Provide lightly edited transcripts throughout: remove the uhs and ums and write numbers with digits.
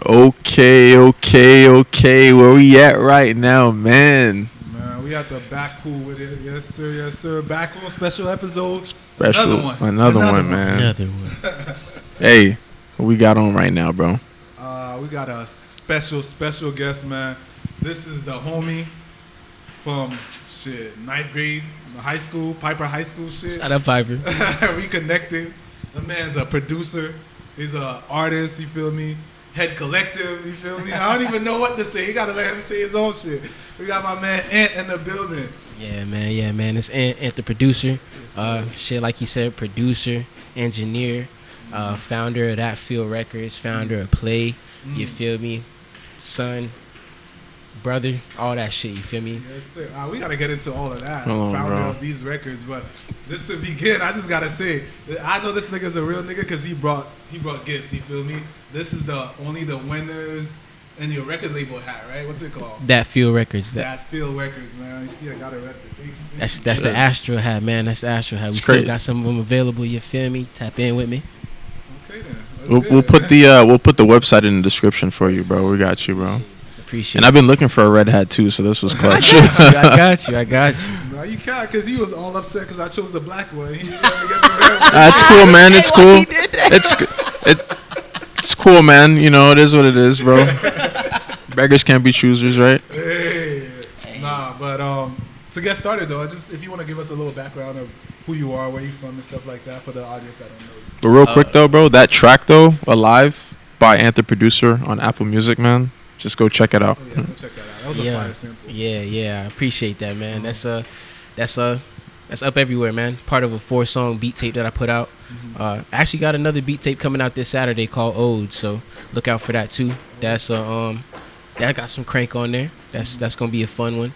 Okay. Where we at right now, man? Man, we at the back pool with it. Yes, sir. BackRoom special episode. Special, another one, man. Another one. Hey, what we got on right now, bro? We got a special guest, man. This is the homie from ninth grade, high school, Piper High School shit. Shout out Piper. We connected. The man's a producer. He's an artist. You feel me? Head collective. You feel me? I don't even know what to say. You gotta let him say his own shit. We got my man Ant in the building. Yeah, man. It's Ant the producer. Like he said, producer, engineer, founder of That Field Records, founder of Play. You feel me? Son, brother, all that shit. You feel me? Yes, sir. We gotta get into all of that. Hold on, founder bro. of these records, but just to begin, I just gotta say, I know this nigga's a real nigga because he brought gifts. You feel me? This is only the winners and your record label hat, right? What's it called? That Field Records. That Field Records, man. You see, I got it right there. That's the Astro hat, man. That's the Astro hat. We It's still great. got some of them available. You feel me? Tap in with me. Okay then. We'll put the website in the description for you, bro. We got you, bro. It's appreciated. And I've been looking for a red hat too, so this was clutch. I got you. No, you can't, because he was all upset because I chose the black one. He wanted to get the red one. That's cool, man. It's cool. It's cool, man. You know, it is what it is, bro. Beggars can't be choosers, right? Hey. Nah, but to get started though, just if you want to give us a little background of who you are, where you from, and stuff like that for the audience that don't know you. But real quick though, bro, that track though, Alive by Ant the Producer on Apple Music, man. Just go check it out. Oh, yeah, go check that out. That was a fire sample. Yeah. I appreciate that, man. That's up everywhere, man. Part of a 4-song beat tape that I put out. I actually got another beat tape coming out this Saturday called Ode, so look out for that too. That's that got some crank on there. That's gonna be a fun one.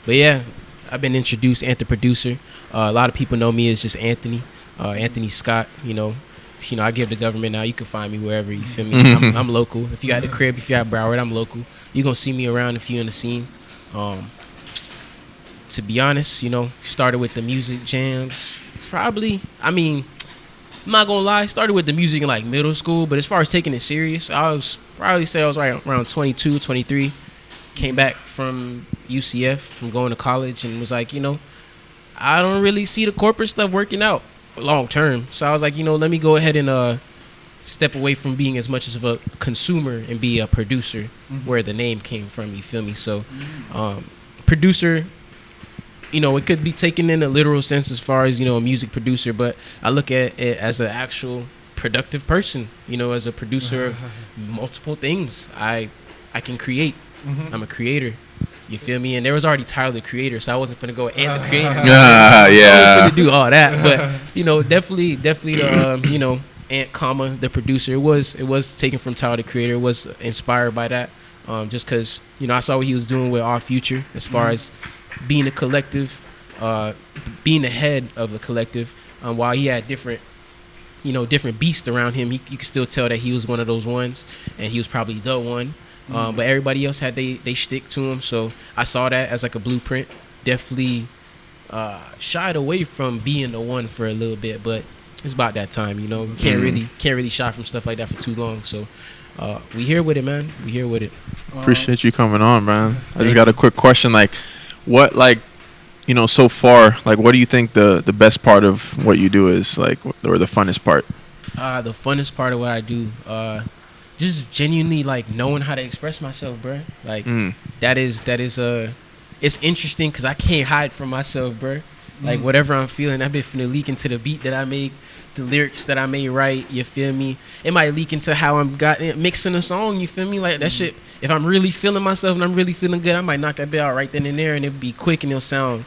But yeah, I've been introduced Ant the Producer. A lot of people know me as just Anthony, Anthony Scott. You know, I give the government now. You can find me wherever. You feel me? I'm local. If you got the crib, if you got Broward, I'm local. You gonna see me around if you in the scene. To be honest, started with the music jams. Probably, I'm not gonna lie, started with the music in like middle school, but as far as taking it serious, I was right around 22, 23. Came back from UCF from going to college and was like, I don't really see the corporate stuff working out long term. So I was like, let me go ahead and step away from being as much of a consumer and be a producer, where the name came from, you feel me? So producer, it could be taken in a literal sense as far as, a music producer, but I look at it as an actual productive person, as a producer of multiple things. I can create. I'm a creator. You feel me? And there was already Tyler the Creator, so I wasn't finna go Ant the Creator. I wasn't finna do all that, but definitely the Ant, the producer. It was taken from Tyler the Creator. It was inspired by that, just because I saw what he was doing with Our Future as far as being a collective, being the head of a collective. While he had different beasts around him, you could still tell that he was one of those ones, and he was probably the one. But everybody else had they shtick to him, so I saw that as like a blueprint. Definitely shied away from being the one for a little bit, but it's about that time, Can't really shy from stuff like that for too long. So we here with it, man. We here with it. Appreciate you coming on, man. I just got a quick question, like, what, so far, like, what do you think the best part of what you do is, like, or the funnest part? The funnest part of what I do, just genuinely like knowing how to express myself, bro. Like that is it's interesting because I can't hide from myself, bro. Like whatever I'm feeling, that bit finna leak into the beat that I make, the lyrics that I may write. You feel me? It might leak into how I'm mixing a song. You feel me? Like that shit. If I'm really feeling myself and I'm really feeling good, I might knock that bit out right then and there, and it'll be quick and it'll sound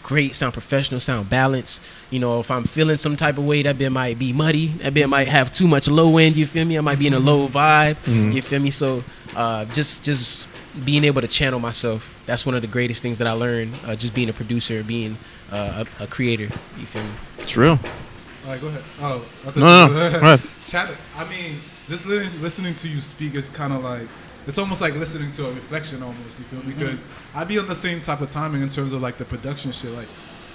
great, sound professional, sound balanced. If I'm feeling some type of way, that bit might be muddy. That bit might have too much low end. You feel me? I might be in a low vibe. You feel me? So just being able to channel myself. That's one of the greatest things that I learned. Just being a producer, being a creator. You feel me? It's real. All right, go ahead. Oh, I thought No. Go ahead. Chat. Just listening to you speak is kind of like, it's almost like listening to a reflection almost, you feel me? Because I be on the same type of timing in terms of like the production shit. Like,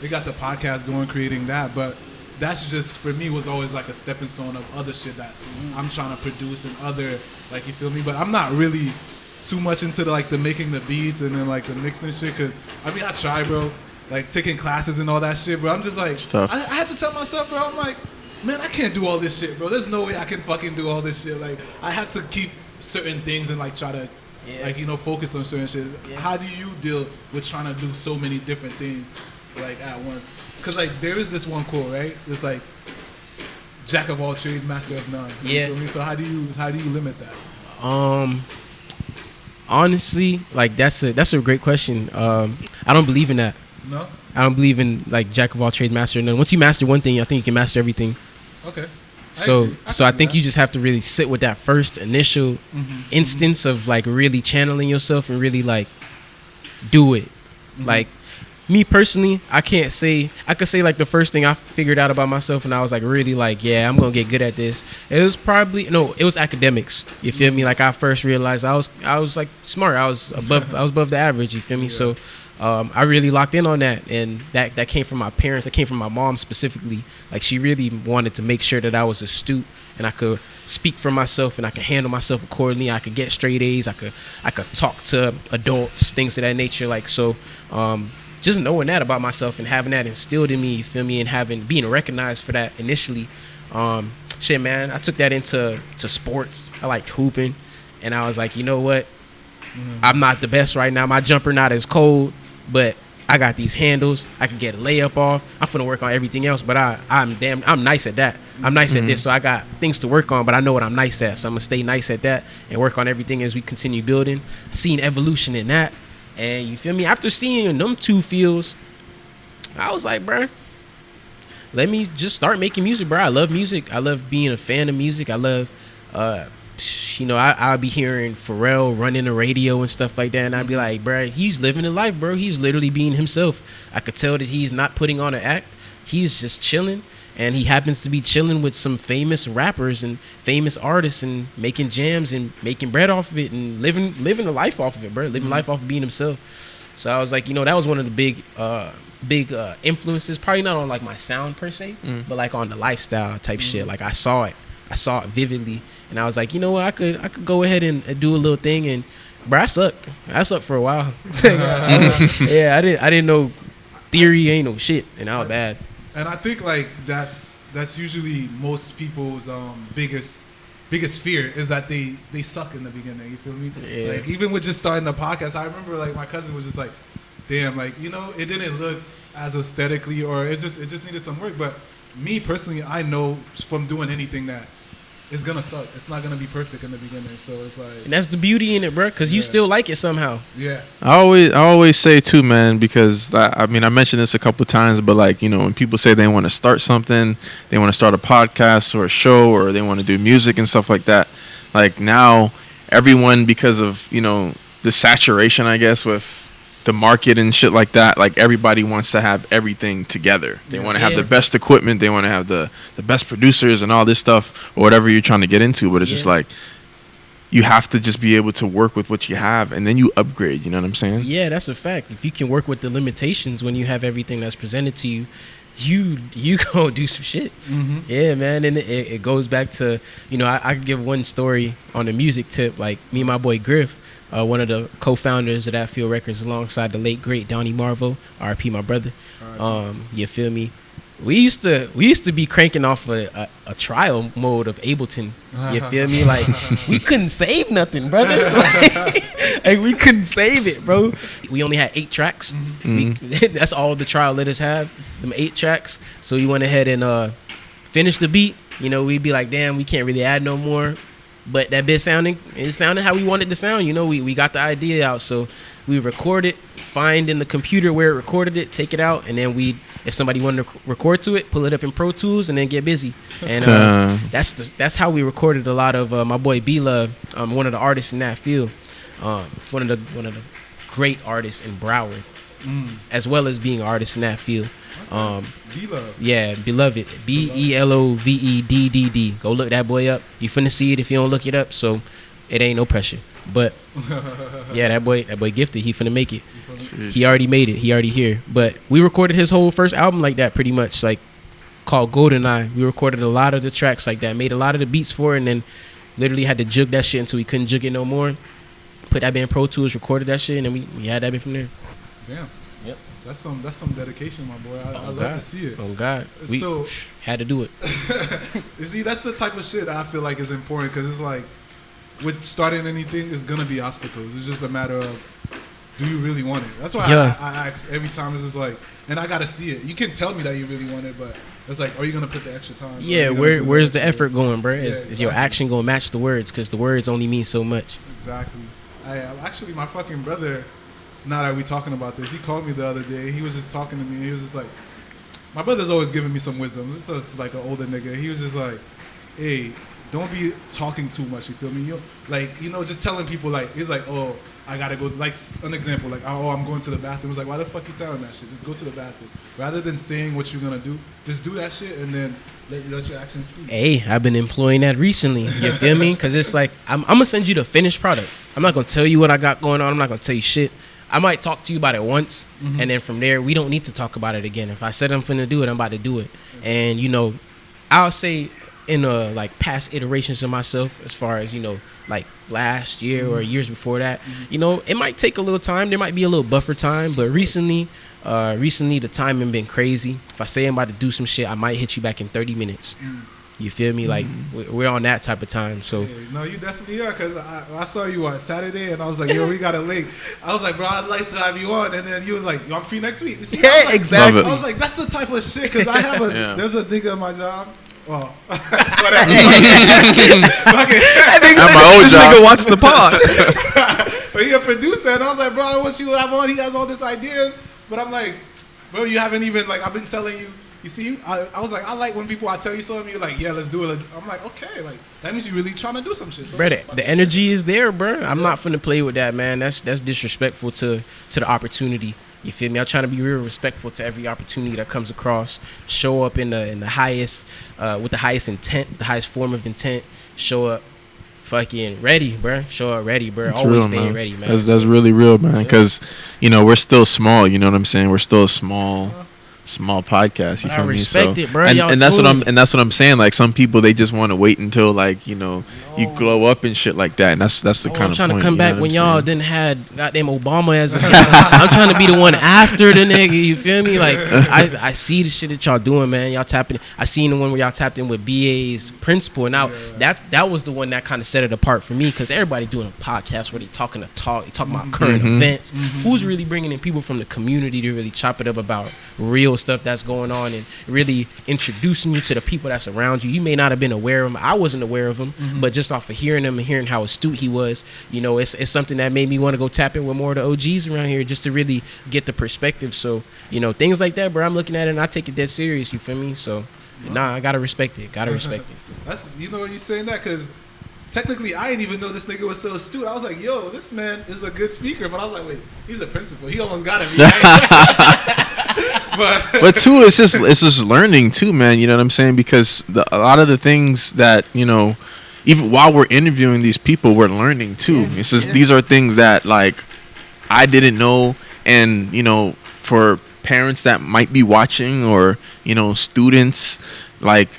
we got the podcast going, creating that, but that's just for me was always like a stepping stone of other shit that I'm trying to produce and other, like, you feel me? But I'm not really too much into the making the beats and then like the mixing shit. Cause I mean I try, bro, like taking classes and all that shit, bro. I'm just like, I had to tell myself, bro, I'm like, man, I can't do all this shit, bro. There's no way I can fucking do all this shit. Like I have to keep certain things and like try to like, you know, focus on certain shit. Yeah. How do you deal with trying to do so many different things like at once? Cause like there is this one quote, right? It's like jack of all trades, master of none. You feel me? So how do you limit that? Honestly, like that's a great question. I don't believe in that. No? I don't believe in like jack of all trades, master of none. Once you master one thing, I think you can master everything. Okay. I think you just have to really sit with that first initial instance of like really channeling yourself and really like do it. Like me personally, I could say like the first thing I figured out about myself and I was like really like, yeah, I'm gonna get good at this. It was academics. You feel me? Like I first realized I was like smart. I was above the average. You feel me? Yeah. So I really locked in on that, and that came from my parents. That came from my mom specifically. Like she really wanted to make sure that I was astute and I could speak for myself and I could handle myself accordingly. I could get straight A's. I could talk to adults, things of that nature. Like so. Just knowing that about myself and having that instilled in me, you feel me, and being recognized for that initially, shit, man, I took that into sports. I liked hooping, and I was like, you know what, I'm not the best right now. My jumper not as cold, but I got these handles. I can get a layup off. I'm finna work on everything else, but I'm nice at that. I'm nice at this, so I got things to work on, but I know what I'm nice at, so I'm gonna stay nice at that and work on everything as we continue building. Seeing evolution in that. And you feel me? After seeing them two fields, I was like, bro, let me just start making music, bro. I love music. I love being a fan of music. I love, I'll be hearing Pharrell running the radio and stuff like that. And I'd be like, bro, he's living a life, bro. He's literally being himself. I could tell that he's not putting on an act. He's just chilling. And he happens to be chilling with some famous rappers and famous artists and making jams and making bread off of it and living a life off of it, bro. Living life off of being himself. So I was like, that was one of the big influences. Probably not on like my sound per se, but like on the lifestyle type shit. Like I saw it vividly, and I was like, you know what, I could go ahead and do a little thing. And bro, I sucked for a while. Yeah, I didn't know theory ain't no shit, and I was bad. And I think like that's usually most people's biggest fear is that they suck in the beginning. You feel me? Yeah. Like even with just starting the podcast, I remember like my cousin was just like, damn, like it didn't look as aesthetically, or it just needed some work. But me personally, I know from doing anything that it's gonna suck. It's not gonna be perfect in the beginning. So it's like, and that's the beauty in it, bro. Because you still like it somehow. Yeah. I always say too, man, because I mentioned this a couple of times, but like, when people say they want to start something, they want to start a podcast or a show, or they want to do music and stuff like that. Like now, everyone, because of the saturation, I guess, with the market and shit like that, like everybody wants to have everything together. They want to have the best equipment, they want to have the best producers and all this stuff, or whatever you're trying to get into. But it's just like, you have to just be able to work with what you have, and then you upgrade. You know what I'm saying? Yeah, that's a fact. If you can work with the limitations when you have everything that's presented to you, you go do some shit. Yeah, man. And it goes back to, I could give one story on the music tip. Like me and my boy Griff, one of the co-founders of That Field Records, alongside the late great Donnie Marvo, R.I.P. my brother. You feel me? We used to be cranking off a trial mode of Ableton. You feel me? Like we couldn't save nothing, brother. Like we couldn't save it, bro. We only had 8 tracks. That's all the trial let us have. Them 8 tracks. So we went ahead and finished the beat. We'd be like, damn, we can't really add no more. But that bit it sounded how we wanted to sound. We got the idea out. So we record it, find in the computer where it recorded it, take it out, and then if somebody wanted to record to it, pull it up in Pro Tools and then get busy. And that's how we recorded a lot of my boy B-Love, one of the artists in that field, one of the great artists in Broward, as well as being artists in that field. B-Love. Yeah, Beloved. BELOVEDDD. Go look that boy up. You finna see it if you don't look it up, so it ain't no pressure. But yeah, that boy gifted. He finna make it. He already made it. He already here. But we recorded his whole first album like that, pretty much, like called GoldenEye. We recorded a lot of the tracks like that, made a lot of the beats for it, and then literally had to jug that shit until we couldn't jug it no more. Put that bit in Pro Tools, recorded that shit, and then we had that bit from there. Damn. Yep. That's some dedication, my boy. I love to see it. Oh God. We So had to do it. you see, that's the type of shit I feel like is important, because it's like with starting anything, there's gonna be obstacles. It's just a matter of, do you really want it? That's why I ask every time. It's just like, and I gotta see it. You can tell me that you really want it, but it's like, are you gonna put the extra time? Yeah, where's the effort going, bro? Is your action gonna match the words? Because the words only mean so much. Exactly. I actually, my fucking brother, now that we talking about this, he called me the other day. He was just talking to me. He was just like, my brother's always giving me some wisdom. This is like an older nigga. He was just like, hey, don't be talking too much. You feel me? Just telling people, like, he's like, oh, I gotta go. Like, an example, like, oh, I'm going to the bathroom. It's like, why the fuck you telling that shit? Just go to the bathroom. Rather than saying what you're gonna do, just do that shit and then let your actions speak. Hey, I've been employing that recently. You feel me? Because it's like, I'm gonna send you the finished product. I'm not gonna tell you what I got going on. I'm not gonna tell you shit. I might talk to you about it once, and then from there, we don't need to talk about it again. If I said I'm finna do it, I'm about to do it. And, I'll say in like past iterations of myself, as far as, like last year or years before that, it might take a little time. There might be a little buffer time, but recently the timing been crazy. If I say I'm about to do some shit, I might hit you back in 30 minutes. You feel me? Like, we're on that type of time. So no, you definitely are, because I saw you on Saturday, and I was like, yo, we got a link. I was like, bro, I'd like to have you on. And then you was like, yo, I'm free next week. See, yeah, exactly. I was like, that's the type of shit, because I have there's a nigga at my job. Well, whatever. At my old This job. nigga wants the pod. But he a producer, and I was like, bro, I want you to have on. He has all this ideas, but I'm like, bro, you haven't even, like, I've been telling you. You see, I was like, I like when I tell you something, you're like, yeah, let's do it. I'm like, okay, like, that means you really trying to do some shit. So bro, the energy is there, bro. I'm not finna play with that, man. That's disrespectful to the opportunity. You feel me? I'm trying to be real respectful to every opportunity that comes across. Show up in the highest, with the highest intent, the highest form of intent. Show up fucking ready, bro. Show up ready, bro. Always real, staying man. ready, man. That's really real, man. Because we're still small. You know what I'm saying? We're still a small podcast. You But feel I me? respect it, bro. And, Y'all and that's cool. what I'm saying. Like, some people, they just want to wait until, like, you glow up and shit like that. And that's the kind I'm of trying point, to come you know back what when I'm y'all saying? didn't had goddamn Obama as a I'm trying to be the one after the nigga. You feel me? Like, I see the shit that y'all doing, man. Y'all tapping. I seen the one where y'all tapped in with BA's principal. And now that was the one that kind of set it apart for me, because everybody doing a podcast where they talking about current events. Who's really bringing in people from the community to really chop it up about real stuff that's going on, and really introducing you to the people that's around you. You may not have been aware of him. I wasn't aware of him, but just off of hearing him and hearing how astute he was, it's something that made me want to go tap in with more of the OGs around here, just to really get the perspective. So, things like that, bro, I'm looking at it and I take it dead serious. You feel me? So, I gotta respect it. That's, what you're saying that, because technically I didn't even know this nigga was so astute. I was like, yo, this man is a good speaker. But I was like, wait, he's a principal. He almost got him. But too, it's just learning too, man. You know what I'm saying? Because a lot of the things that even while we're interviewing these people, we're learning too. It's just these are things that, like, I didn't know, and for parents that might be watching, or students, like,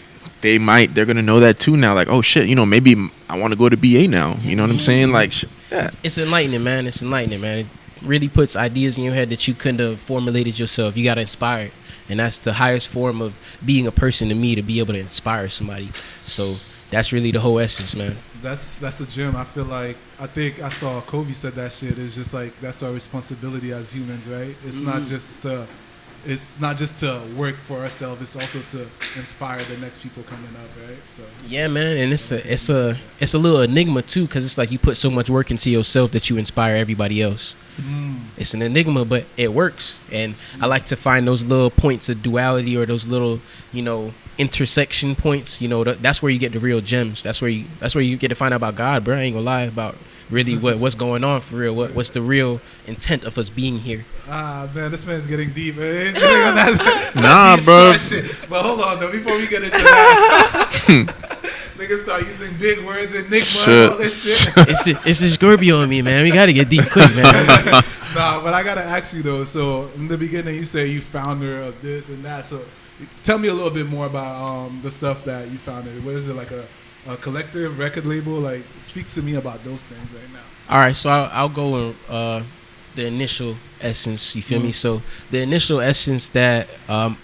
they're gonna know that too now. Like, oh shit, maybe I want to go to BA now. You know what I'm saying? Like, yeah. It's enlightening, man. It really puts ideas in your head that you couldn't have formulated yourself. You got to inspire it. And that's the highest form of being a person to me, to be able to inspire somebody. So that's really the whole essence, man. That's a gem. I think I saw Kobe said that shit. It's just like, that's our responsibility as humans, right? It's not just to work for ourselves. It's also to inspire the next people coming up, right? So yeah, man, and it's a little enigma too, because it's like you put so much work into yourself that you inspire everybody else. It's an enigma, but it works. And I like to find those little points of duality, or those little intersection points. That's where you get the real gems. That's where you get to find out about God, bro. I ain't gonna lie about really what's going on for real. What's the real intent of us being here? Man, this man's getting deep. Man. He's getting on that, Nah, deep bro. shit. But hold on, though. Before we get into that, niggas start using big words, enigma, and all this shit. It's a Scorpio on me, man. We gotta get deep quick, man. Nah, but I gotta ask you though. So in the beginning, you say you founder of this and that. So Tell me a little bit more about the stuff that you founded. What is it, like a collective record label? Like, speak to me about those things right now. All right, so I'll go in the initial essence. You feel me? So the initial essence that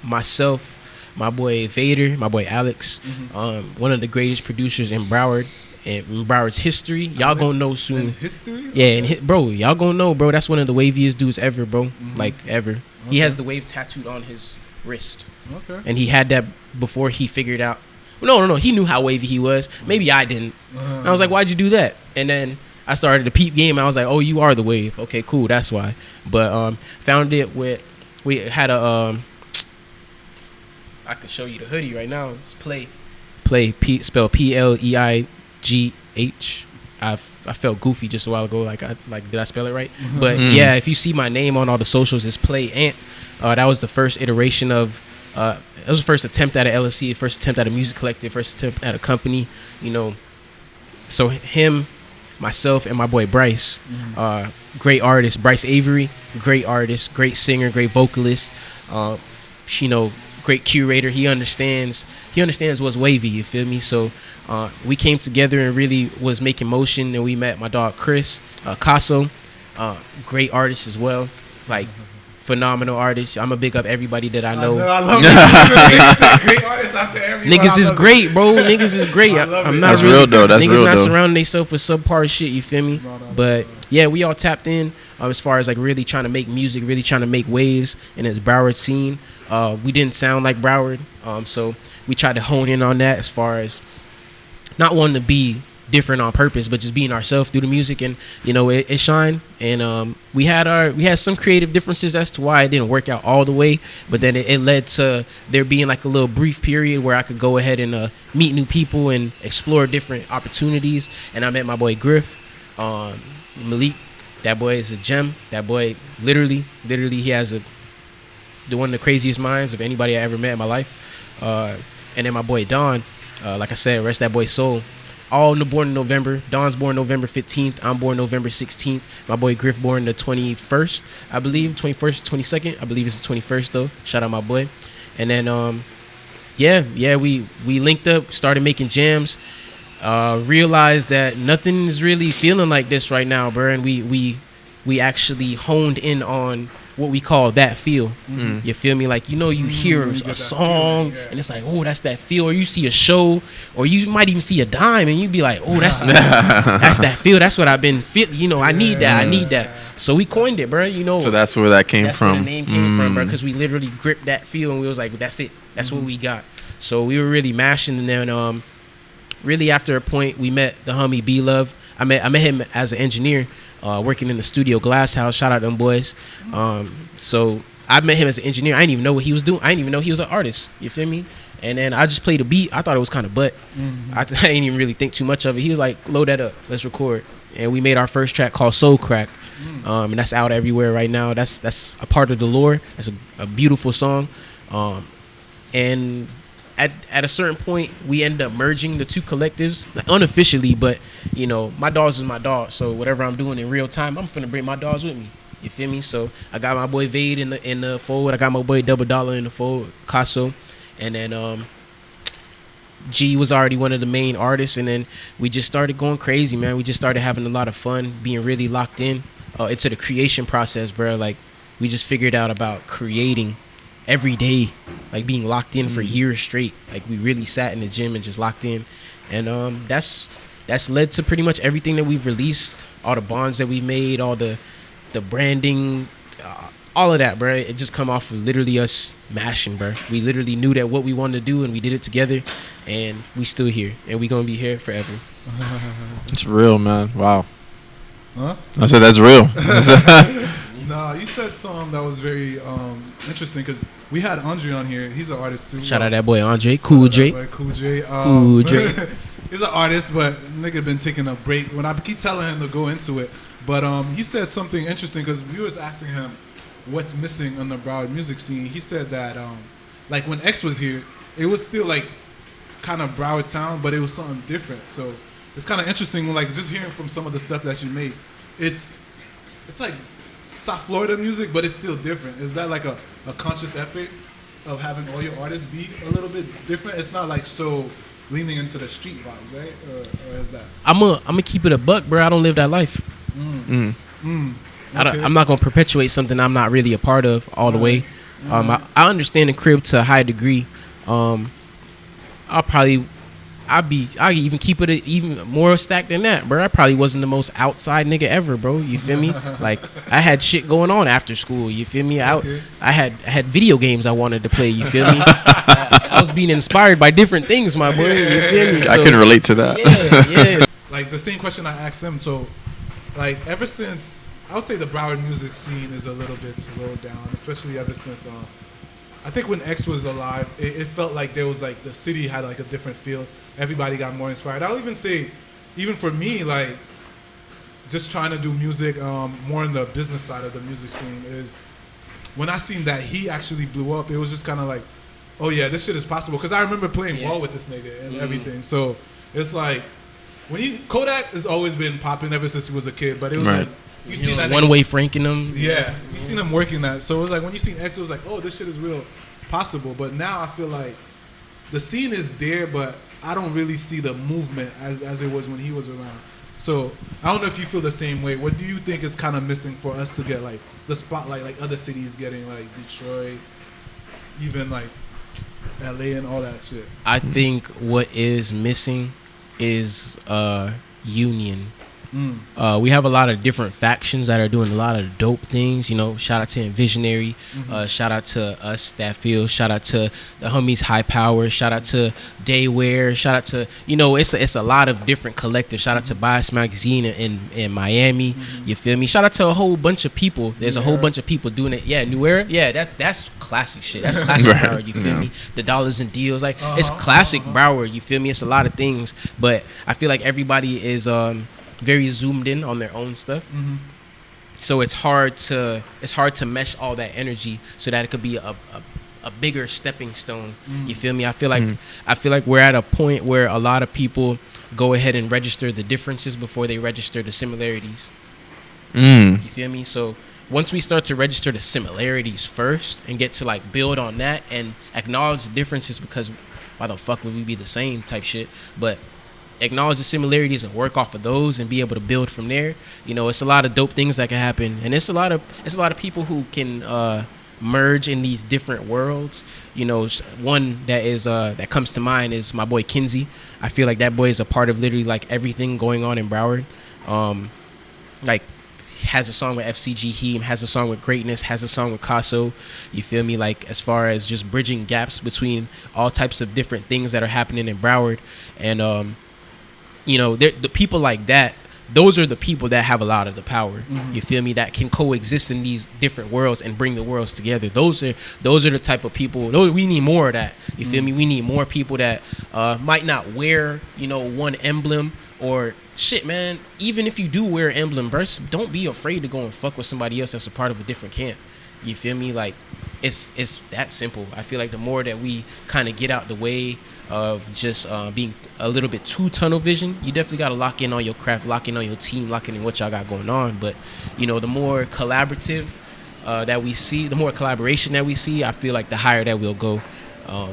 myself, my boy Vader, my boy Alex, one of the greatest producers in Broward. In Broward's history, y'all gonna know soon. In history? Yeah, and bro, y'all gonna know, bro. That's one of the waviest dudes ever, bro. Like ever. Okay. He has the wave tattooed on his wrist. Okay. And he had that before he figured out. No. He knew how wavy he was. Maybe I didn't. I was like, why'd you do that? And then I started the peep game. And I was like, oh, you are the wave. Okay, cool. That's why. But found it with. We had a. I could show you the hoodie right now. It's play. Spell PLEIGH. I felt goofy just a while ago. Did I spell it right? But yeah, if you see my name on all the socials, it's Play Ant. That was the first iteration of. It was the first attempt at an LLC, first attempt at a music collective, first attempt at a company. You know, so him, myself, and my boy Bryce, great artist. Bryce Avery, great artist, great singer, great vocalist. You know, great curator. He understands what's wavy. You feel me? So. We came together and really was making motion, and we met my dog Chris Casso, great artist as well, like phenomenal artist. I'm a big up everybody that I know. I love it. Great artists after everybody. Niggas is great, bro. Niggas is great. I'm not That's really, real though. That's niggas real not though. surrounding themselves with subpar shit. You feel me? But yeah, we all tapped in as far as like really trying to make music, really trying to make waves in this Broward scene. We didn't sound like Broward, so we tried to hone in on that as far as. Not wanting to be different on purpose, but just being ourselves through the music, and you know it shined. And we had some creative differences as to why it didn't work out all the way, but then it led to there being like a little brief period where I could go ahead and meet new people and explore different opportunities. And I met my boy Griff, Malik. That boy is a gem. That boy literally he has one of the craziest minds of anybody I ever met in my life. And then my boy Don. Like I said, rest that boy's soul. All born in November. Don's born November 15th. I'm born November 16th. My boy Griff born the 21st, I believe. 21st, 22nd. I believe it's the 21st, though. Shout out my boy. And then, we linked up, started making jams. Realized that nothing is really feeling like this right now, bro. And we actually honed in on what we call that feel. You feel me? Like, you know, you hear a song and it's like, oh, that's that feel. Or you see a show, or you might even see a dime and you be like, oh, that's that's that feel. That's what I've been feeling. You know, I need that. So we coined it, bro. You know, So that's where that came that's from. where the name came from, bro. Because we literally gripped that feel and we was like, that's it. That's what we got. So we were really mashing. And then really after a point, we met the homie B Love. I met him as an engineer. Working in the studio Glass House. Shout out them boys. So I met him as an engineer. I didn't even know what he was doing. I didn't even know he was an artist. You feel me? And then I just played a beat. I thought it was kind of butt. I didn't even really think too much of it. He was like, load that up. Let's record. And we made our first track called Soul Crack. And that's out everywhere right now. That's a part of the lore. That's a beautiful song. And at a certain point, we ended up merging the two collectives, like unofficially, but, you know, my dogs is my dog. So whatever I'm doing in real time, I'm finna bring my dogs with me. You feel me? So I got my boy Vade in the fold. I got my boy Double Dollar in the fold, Casso. And then G was already one of the main artists. And then we just started going crazy, man. We just started having a lot of fun, being really locked in into the creation process, bro. Like, we just figured out about creating every day, like being locked in for years straight. Like, we really sat in the gym and just locked in. And that's led to pretty much everything that we've released, all the bonds that we've made, all the branding, all of that, bro. It just come off of literally us mashing, bro. We literally knew that what we wanted to do, and we did it together, and we still here, and we gonna be here forever. It's real, man. Wow. Huh? I said that's real. No, you said something that was very interesting, because we had Andre on here. He's an artist too. Shout out that boy Andre, Cool J. Cool J. Cool J. He's an artist, but nigga been taking a break. When I keep telling him to go into it, but he said something interesting, because we was asking him what's missing on the Broward music scene. He said that like when X was here, it was still like kind of Broward sound, but it was something different. So it's kind of interesting, like just hearing from some of the stuff that you made. It's like South Florida music, but it's still different. Is that like a conscious effort? of having all your artists be a little bit different? It's not like so leaning into the street vibes, right? Or is that? I'm gonna keep it a buck, bro. I don't live that life. Okay. I'm not gonna perpetuate something I'm not really a part of all the way. I understand the crib to a high degree. I'll even keep it even more stacked than that, bro. I probably wasn't the most outside nigga ever, bro. You feel me? Like I had shit going on after school. You feel me? I had video games I wanted to play. You feel me? I was being inspired by different things, my boy. You feel me? I can relate to that. Yeah. Like the same question I asked him. So, like ever since I would say the Broward music scene is a little bit slowed down, especially ever since I think when X was alive, it felt like there was like the city had like a different feel. Everybody got more inspired. I'll even say, even for me, like just trying to do music more in the business side of the music scene is when I seen that he actually blew up, it was just kind of like, oh yeah, this shit is possible. Because I remember playing ball with this nigga and everything. So it's like, Kodak has always been popping ever since he was a kid, but it was like, you seen that one way franking them. Yeah, you seen him working that. So it was like when you seen X, it was like, oh, this shit is real possible. But now I feel like the scene is there, but I don't really see the movement as it was when he was around. So I don't know if you feel the same way. What do you think is kind of missing for us to get like the spotlight, like other cities getting, like Detroit, even like LA and all that shit? I think what is missing is union. We have a lot of different factions that are doing a lot of dope things. You know, shout out to Envisionary, shout out to us that feel, shout out to the homies High Power, shout out to Dayware, shout out to, you know, it's a lot of different collectives. Shout out to Bias Magazine in Miami. You feel me? Shout out to a whole bunch of people. There's a whole bunch of people doing it. Yeah, New Era. Yeah, that's classic shit. That's classic Broward. You feel me? The Dollars and Deals, like it's classic Broward. You feel me? It's a lot of things, but I feel like everybody is very zoomed in on their own stuff. So it's hard to mesh all that energy so that it could be a bigger stepping stone. You feel me? I feel like we're at a point where a lot of people go ahead and register the differences before they register the similarities. You feel me? So once we start to register the similarities first and get to like build on that and acknowledge the differences, because why the fuck would we be the same type shit? But acknowledge the similarities and work off of those and be able to build from there. You know, it's a lot of dope things that can happen, and it's a lot of people who can merge in these different worlds. You know, one that is that comes to mind is my boy Kinsey. I feel like that boy is a part of literally like everything going on in Broward. Like has a song with FCG Heem, has a song with Greatness, has a song with Casso. You feel me? Like as far as just bridging gaps between all types of different things that are happening in Broward. And you know, the people like that, those are the people that have a lot of the power. You feel me? That can coexist in these different worlds and bring the worlds together. Those are the type of people. We need more of that. You feel me? We need more people that might not wear, you know, one emblem or shit, man. Even if you do wear an emblem, bro, don't be afraid to go and fuck with somebody else that's a part of a different camp. You feel me? Like it's that simple. I feel like the more that we kind of get out the way of just being a little bit too tunnel vision, you definitely got to lock in on your craft, lock in on your team, lock in what y'all got going on. But you know, the more collaborative that we see, the more collaboration that we see, I feel like the higher that we'll go.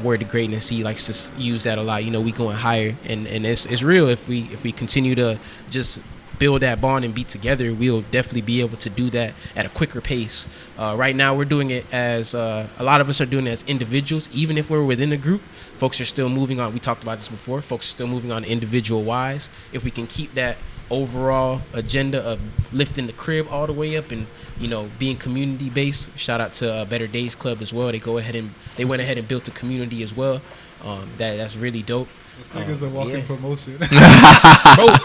Word to Greatness, he likes to use that a lot. You know, we going higher, and it's real. If we continue to just build that bond and be together, we'll definitely be able to do that at a quicker pace. Right now we're doing it as a lot of us are doing it as individuals. Even if we're within a group, folks are still moving on. We talked about this before. Folks are still moving on individual wise. If we can keep that overall agenda of lifting the crib all the way up and, you know, being community based, shout out to Better Days Club as well. They went ahead and built a community as well. That's really dope. This nigga's a walking promotion. Bro,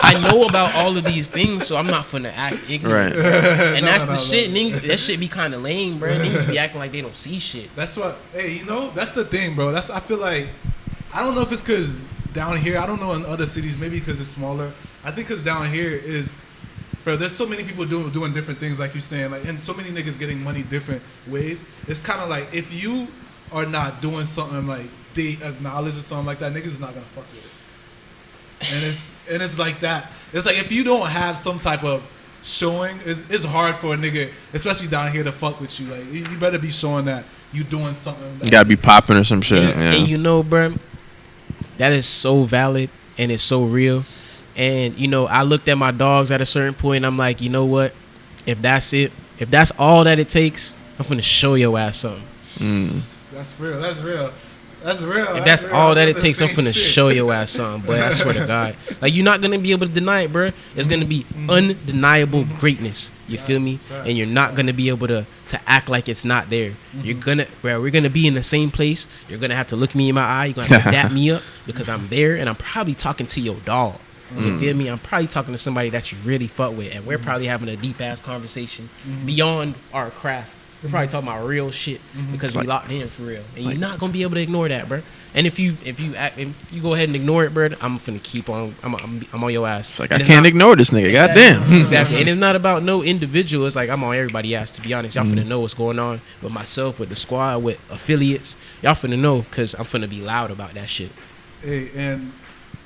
I know about all of these things, so I'm not finna act ignorant. Right. And that's the shit. Niggas, that shit be kind of lame, bro. Niggas be acting like they don't see shit. That's what, hey, you know, that's the thing, bro. I feel like, I don't know if it's because down here, I don't know in other cities, maybe because it's smaller. I think because down here is, bro, there's so many people doing different things, like you're saying, like, and so many niggas getting money different ways. It's kind of like, if you are not doing something like they acknowledge or something like that, niggas is not gonna fuck with it. And it's like that. It's like if you don't have some type of showing, it's hard for a nigga, especially down here, to fuck with you. Like you better be showing that you doing something. You gotta be popping or some shit. And, Yeah. and you know, bro, that is so valid and it's so real. And you know, I looked at my dogs at a certain point and I'm like, you know what? If that's it, if that's all that it takes, I'm finna show your ass something. That's real. That's real. That's real. If that's real. all that I it did the takes, I'm same finna shit. show your ass something, boy. I swear to God. Like, you're not gonna be able to deny it, bro. It's gonna be undeniable greatness. You feel me? And you're not gonna be able to act like it's not there. You're gonna, bro. We're gonna be in the same place. You're gonna have to look me in my eye. You're gonna have to dap me up because I'm there, and I'm probably talking to your dog. You feel me? I'm probably talking to somebody that you really fuck with, and we're probably having a deep ass conversation beyond our craft. We're probably talking about real shit because we locked in for real, and you're not gonna be able to ignore that, bro. And if you go ahead and ignore it, bro, I'm finna keep on. I'm on your ass. It's like I can't ignore this nigga. Goddamn. Exactly. And it's not about no individual. It's like I'm on everybody's ass. To be honest, y'all finna know what's going on with myself, with the squad, with affiliates. Y'all finna know because I'm finna be loud about that shit. Hey, and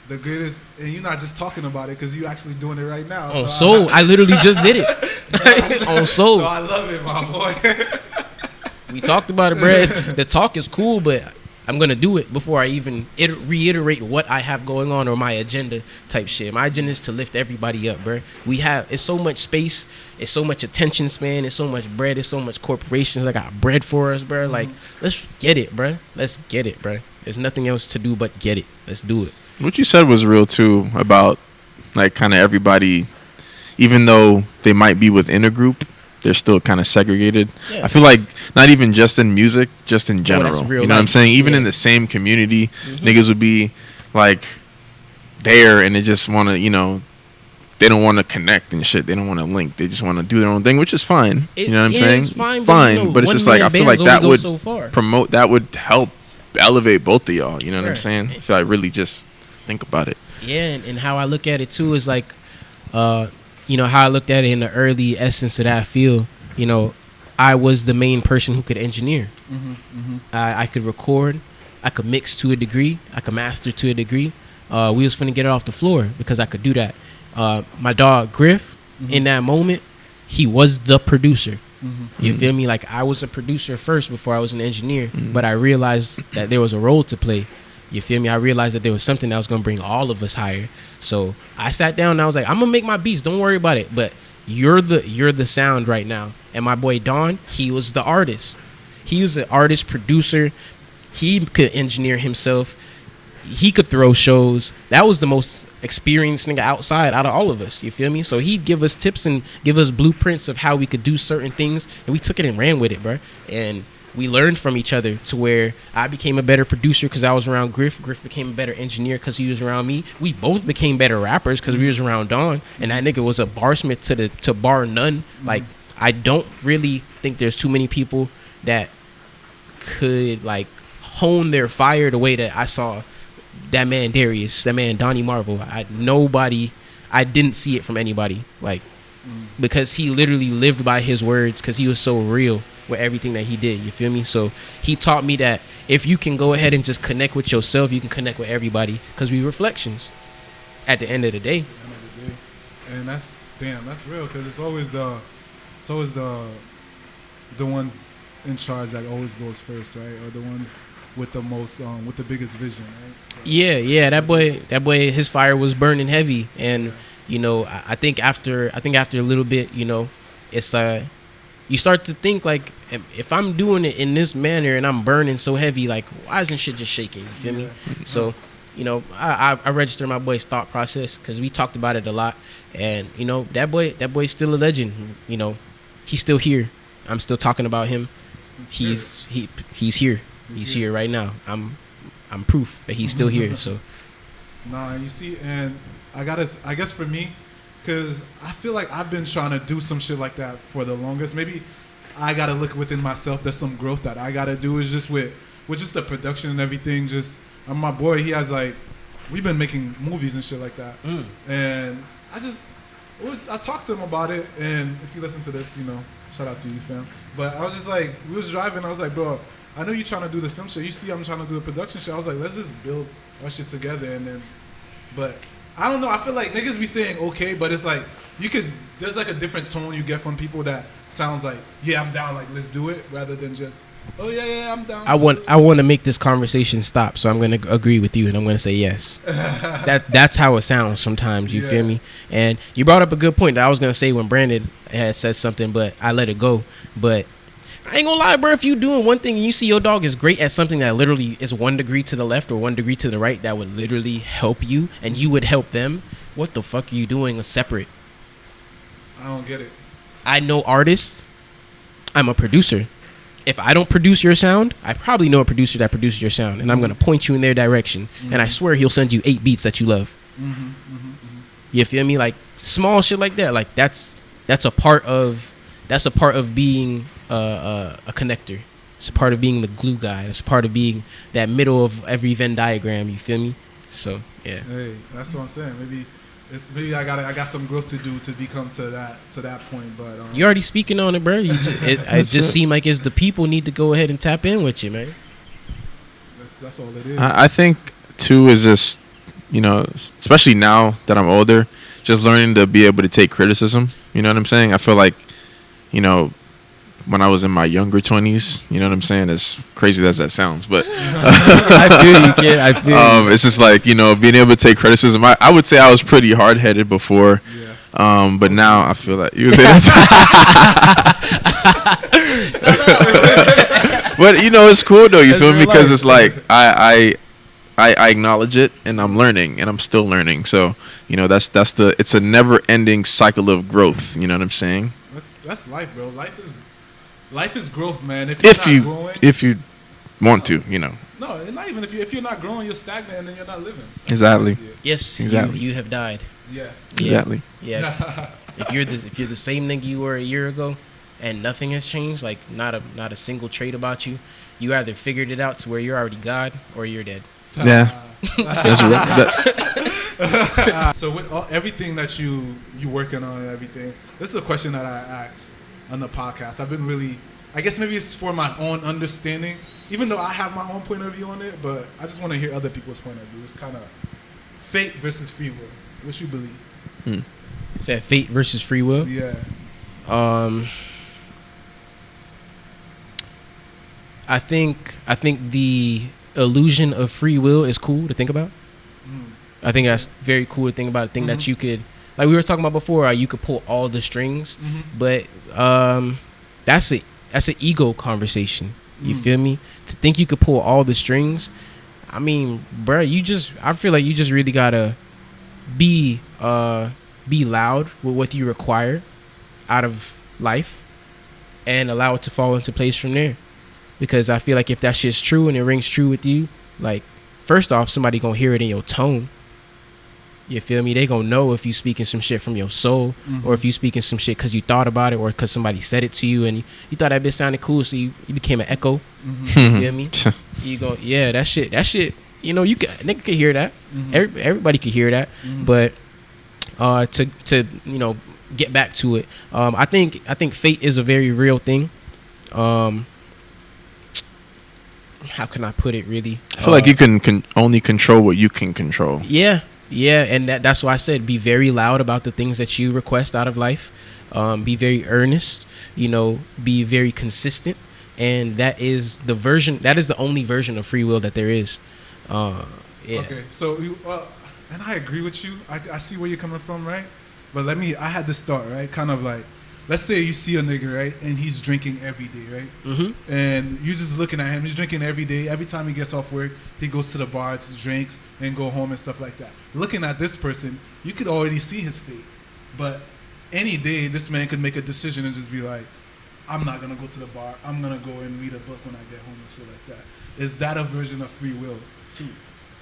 the greatest, and you're not just talking about it because you actually doing it right now. On soul, I literally just did it. On soul. So I love it, my boy. We talked about it, bro. The talk is cool, but I'm gonna do it before I even reiterate what I have going on or my agenda type shit. My agenda is to lift everybody up, bro. It's so much space, it's so much attention span, it's so much bread, it's so much corporations that got bread for us, bro. Like, let's get it, bro. Let's get it, bro. There's nothing else to do but get it. Let's do it. What you said was real too about like kind of everybody, even though they might be within a group, they're still kind of segregated. Yeah. I feel like not even just in music, just in general. that's real You know what I'm life. saying? Even Yeah. in the same community, niggas would be like there and they just want to, you know, they don't want to connect and shit. They don't want to link. They just want to do their own thing, which is fine. You know what I'm saying? It's fine, you know, but it's just like I feel like one-man that bands only would go so far. promote. That would help elevate both of y'all. You know what I'm Right. saying? If I really just think about it. Yeah, and how I look at it too is like, you know, how I looked at it in the early essence of that field. You know, I was the main person who could engineer. I could record, I could mix to a degree, I could master to a degree. We was finna get it off the floor because I could do that. My dog Griff, in that moment, he was the producer. You feel me? Like, I was a producer first before I was an engineer, but I realized that there was a role to play. You feel me? I realized that there was something that was gonna bring all of us higher. So I sat down and I was like, I'm gonna make my beats. Don't worry about it. But you're the sound right now. And my boy Don, he was the artist. He was an artist, producer. He could engineer himself. He could throw shows. That was the most experienced nigga outside out of all of us. You feel me? So he'd give us tips and give us blueprints of how we could do certain things, and we took it and ran with it, bro. And we learned from each other to where I became a better producer because I was around Griff. Griff became a better engineer because he was around me. We both became better rappers because we was around Don, and that nigga was a barsmith to bar none. Like, I don't really think there's too many people that could like hone their fire the way that I saw that man Darius, that man Donnie Marvel. I didn't see it from anybody, like, because he literally lived by his words because he was so real with everything that he did. You feel me? So he taught me that if you can go ahead and just connect with yourself, you can connect with everybody because we reflections at the end of the day. And that's real because it's always the ones in charge that always goes first, right? Or the ones with the most with the biggest vision, right? So. Yeah, that boy, his fire was burning heavy, and you know, I think after a little bit, you know, it's you start to think like, if I'm doing it in this manner and I'm burning so heavy, like, why isn't shit just shaking? You feel me? So, you know, I register my boy's thought process because we talked about it a lot, and you know, that boy's still a legend. You know, he's still here. I'm still talking about him. He's here. He's here right now. I'm proof that he's still here. So, Nah, you see, and I guess for me, because I feel like I've been trying to do some shit like that for the longest. Maybe I gotta look within myself. There's some growth that I gotta do. Is just with just the production and everything. Just my boy, he has like, we've been making movies and shit like that, and I talked to him about it. And if you listen to this, you know, shout out to you, fam. But I was just like, we was driving. I was like, bro, I know you're trying to do the film shit. You see, I'm trying to do the production shit. I was like, let's just build our shit together. And then, but I don't know. I feel like niggas be saying okay, but it's like there's like a different tone you get from people that sounds like, yeah, I'm down, like, let's do it, rather than just, Oh yeah, I'm down. I want to make this conversation stop, so I'm gonna agree with you, and I'm gonna say yes. That's how it sounds sometimes. You feel me? And you brought up a good point that I was gonna say when Brandon had said something, but I let it go. But I ain't gonna lie, bro. If you doing one thing and you see your dog is great at something that literally is 1 degree to the left or 1 degree to the right, that would literally help you, and you would help them. What the fuck are you doing separate? I don't get it. I know artists. I'm a producer. If I don't produce your sound, I probably know a producer that produces your sound, and I'm gonna point you in their direction. And I swear he'll send you 8 beats that you love. You feel me? Like small shit like that. Like that's a part of being a connector. It's a part of being the glue guy. It's a part of being that middle of every Venn diagram. You feel me? So yeah. Hey, that's what I'm saying. Maybe I got some growth to do to become to that point. But you already speaking on it, bro. It just seemed like it's the people need to go ahead and tap in with you, man. That's all it is. I think too is just, especially now that I'm older, just learning to be able to take criticism. You know what I'm saying? I feel like, when I was in my younger 20s, you know what I'm saying? As crazy as that sounds, but I feel you, kid. I feel you. It's just like, being able to take criticism. I would say I was pretty hard-headed before, but now I feel like you would say that. But it's cool though. You feel me? Because it's like I acknowledge it, and I'm learning, and I'm still learning. So it's a never-ending cycle of growth. You know what I'm saying? That's life, bro. Life is growth, man. If you want to, No, not even if you're not growing, you're stagnant, and then you're not living. Exactly. Yes, exactly. You have died. Yeah. Exactly. Yeah. if you're the same nigga you were a year ago, and nothing has changed, like not a single trait about you, you either figured it out to where you're already God or you're dead. Yeah. That's right. So with everything that you working on and everything, this is a question that I asked on the podcast. I've been really, I guess maybe it's for my own understanding, even though I have my own point of view on it, but I just want to hear other people's point of view. It's kind of fate versus free will. What you believe? Is that fate versus free will? Yeah. I think the illusion of free will is cool to think about. I think that's very cool to think about. I think that you could, like we were talking about before, you could pull all the strings, but that's an ego conversation. You feel me? To think you could pull all the strings, I mean, bro, I feel like you just really gotta be loud with what you require out of life and allow it to fall into place from there. Because I feel like if that shit's true and it rings true with you, like, first off, somebody gonna hear it in your tone. You feel me? They gonna know if you speaking some shit from your soul, or if you speaking some shit because you thought about it, or because somebody said it to you and you thought that bitch sounded cool, so you became an echo. You feel me? You go, yeah, that shit. You can, nigga could hear that. Everybody could hear that. But to get back to it, I think fate is a very real thing. How can I put it, really? I feel like you can only control what you can control. Yeah, and that's why I said be very loud about the things that you request out of life. Be very earnest, be very consistent, and that is the only version of free will that there is. Yeah. Okay, so and I agree with you. I see where you're coming from, right? But I had this thought, right? Kind of like, let's say you see a nigga, right, and he's drinking every day, right? And you're just looking at him. He's drinking every day. Every time he gets off work, he goes to the bar, drinks, and go home and stuff like that. Looking at this person, you could already see his fate. But any day, this man could make a decision and just be like, I'm not going to go to the bar. I'm going to go and read a book when I get home and shit like that. Is that a version of free will, too?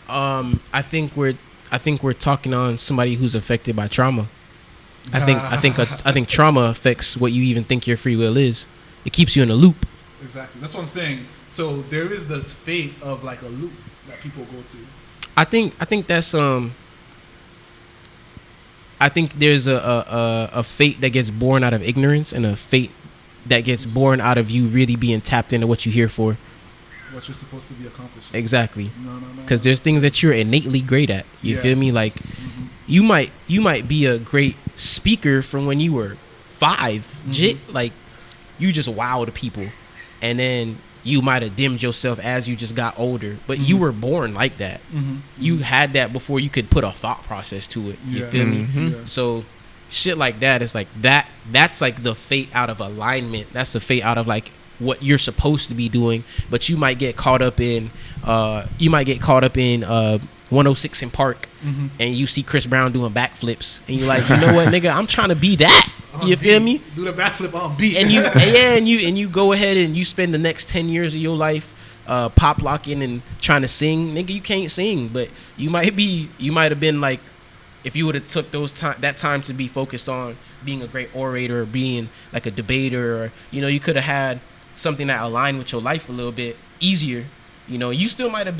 I think we're talking on somebody who's affected by trauma. I think trauma affects what you even think your free will is. It keeps you in a loop. Exactly. That's what I'm saying. So there is this fate of like a loop that people go through. I think that's I think there's a fate that gets born out of ignorance, and a fate that gets born out of you really being tapped into what you're here for. What you're supposed to be accomplishing. Exactly. No. Because there's things that you're innately great at. You feel me? Like, you might be a great speaker from when you were 5, jit. Like, you just wow to people, and then you might have dimmed yourself as you just got older, but you were born like that. You had that before you could put a thought process to it. You feel me? Yeah. So shit like that is like that's like the fate out of alignment. That's the fate out of like what you're supposed to be doing, but you might get caught up in 106 in Park, and you see Chris Brown doing backflips, and you're like, you know what, nigga, I'm trying to be that. You feel me? Do the backflip on beat. And you go ahead and you spend the next 10 years of your life pop locking and trying to sing. Nigga, you can't sing, but you might have been like, if you would have took that time to be focused on being a great orator or being like a debater, or you could have had something that aligned with your life a little bit easier. You still might have,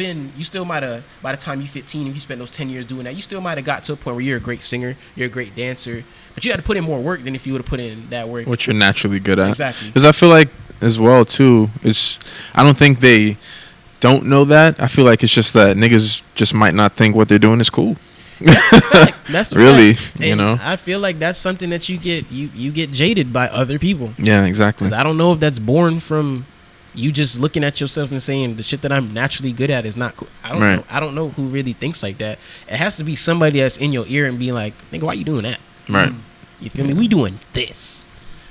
by the time you're 15, if you spent those 10 years doing that, you still might have got to a point where you're a great singer, you're a great dancer, but you had to put in more work than if you would have put in that work. What you're naturally good at. Exactly. Because I feel like, as well, too, I don't think they don't know that. I feel like it's just that niggas just might not think what they're doing is cool. That's a fact. That's a really, fact. And I feel like that's something that you get jaded by other people. Yeah, exactly. 'Cause I don't know if that's born from you just looking at yourself and saying the shit that I'm naturally good at is not cool. I don't know. I don't know who really thinks like that. It has to be somebody that's in your ear and being like, nigga, why you doing that? Right. You feel me? We doing this.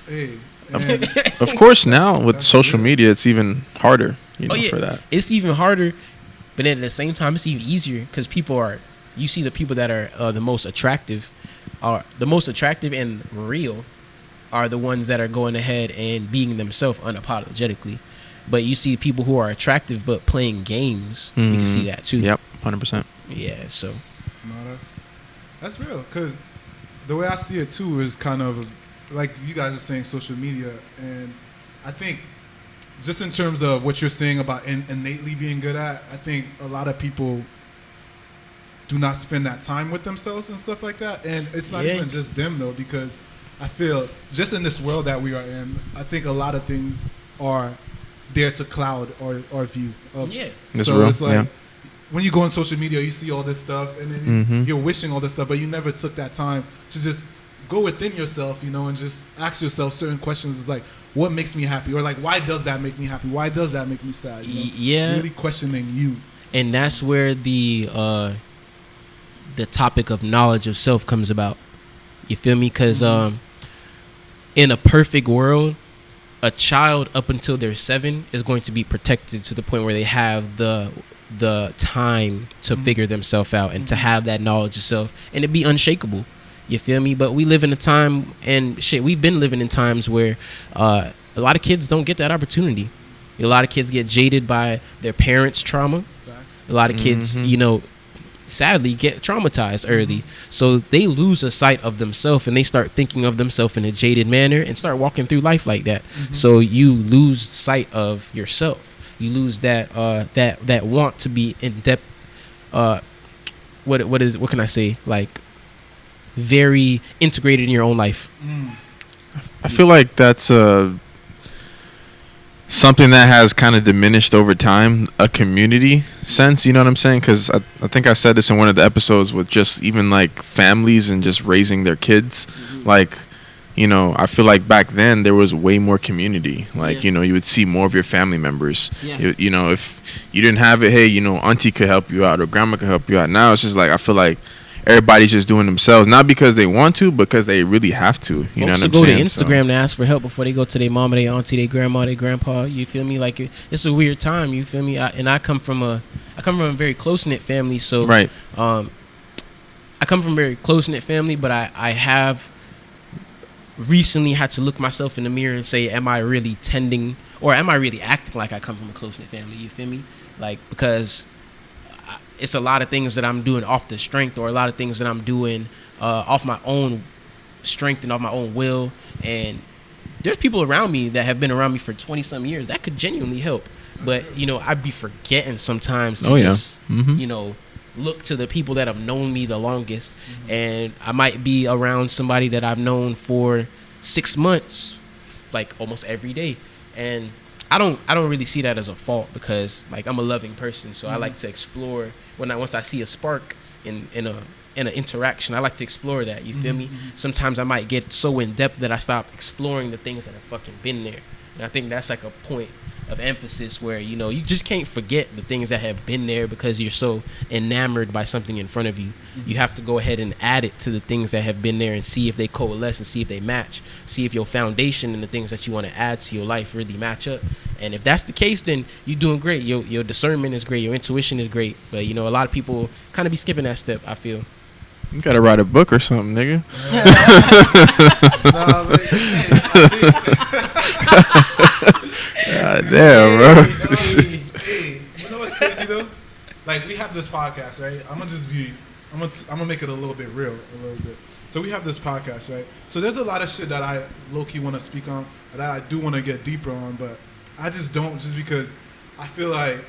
Hey, of course, now with social media, it's even harder. For that. It's even harder, but at the same time, it's even easier because you see the people that are the most attractive and real are the ones that are going ahead and being themselves unapologetically. But you see people who are attractive but playing games. You can see that too. Yep, 100%. Yeah, so. No, that's real. Because the way I see it too is kind of like you guys are saying, social media, and I think just in terms of what you're saying about innately being good at, I think a lot of people do not spend that time with themselves and stuff like that. And it's not even just them though, because I feel just in this world that we are in, I think a lot of things are there to cloud our view of. Yeah. So it's like when you go on social media, you see all this stuff, and then you're wishing all this stuff, but you never took that time to just go within yourself, and just ask yourself certain questions. It's like, what makes me happy, or like, why does that make me happy? Why does that make me sad? Yeah. Really questioning you. And that's where the topic of knowledge of self comes about. You feel me? Because in a perfect world, a child up until they're 7 is going to be protected to the point where they have the time to figure themselves out and to have that knowledge of self and to be unshakable. You feel me? But we live in a time, and we've been living in times where a lot of kids don't get that opportunity. A lot of kids get jaded by their parents' trauma. A lot of kids, sadly get traumatized early, so they lose a sight of themselves and they start thinking of themselves in a jaded manner and start walking through life like that. So you lose sight of yourself. You lose that that want to be in depth. What can I say? Like very integrated in your own life. I feel like that's something that has kind of diminished over time, a community sense, you know what I'm saying? Because I think I said this in one of the episodes with just even like families and just raising their kids. Like, I feel like back then there was way more community. Like, you would see more of your family members. If you didn't have it, hey, auntie could help you out or grandma could help you out. Now it's just like, I feel like everybody's just doing themselves, not because they want to, because they really have to. You know what I'm saying? Folks go to Instagram to ask for help before they go to their mama, their auntie, their grandma, their grandpa. You feel me? Like it's a weird time. You feel me? I come from a very close knit family. So right. I come from a very close knit family, but I have recently had to look myself in the mirror and say, am I really tending, or am I really acting like I come from a close knit family? You feel me? Like, because it's a lot of things that I'm doing off the strength, or a lot of things that I'm doing off my own strength and off my own will. And there's people around me that have been around me for 20 some years that could genuinely help. But, I'd be forgetting sometimes to look to the people that have known me the longest. And I might be around somebody that I've known for 6 months, like almost every day. And I don't really see that as a fault, because like I'm a loving person, so I like to explore once I see a spark in an interaction. I like to explore that. You feel me? Sometimes I might get so in depth that I stop exploring the things that have fucking been there. And I think that's like a point of emphasis where, you know, you just can't forget the things that have been there because you're so enamored by something in front of you. You have to go ahead and add it to the things that have been there and see if they coalesce and see if they match. See if your foundation and the things that you want to add to your life really match up. And if that's the case, then you're doing great. Your discernment is great. Your intuition is great. But, you know, a lot of people kind of be skipping that step, I feel. You gotta write a book or something, nigga. Nah, but, God damn, bro. hey, you know what's crazy though? Like, we have this podcast, right? I'm gonna make it a little bit real, a little bit. So we have this podcast, right? So there's a lot of shit that I low-key want to speak on, that I do want to get deeper on, but I just don't, just because I feel like,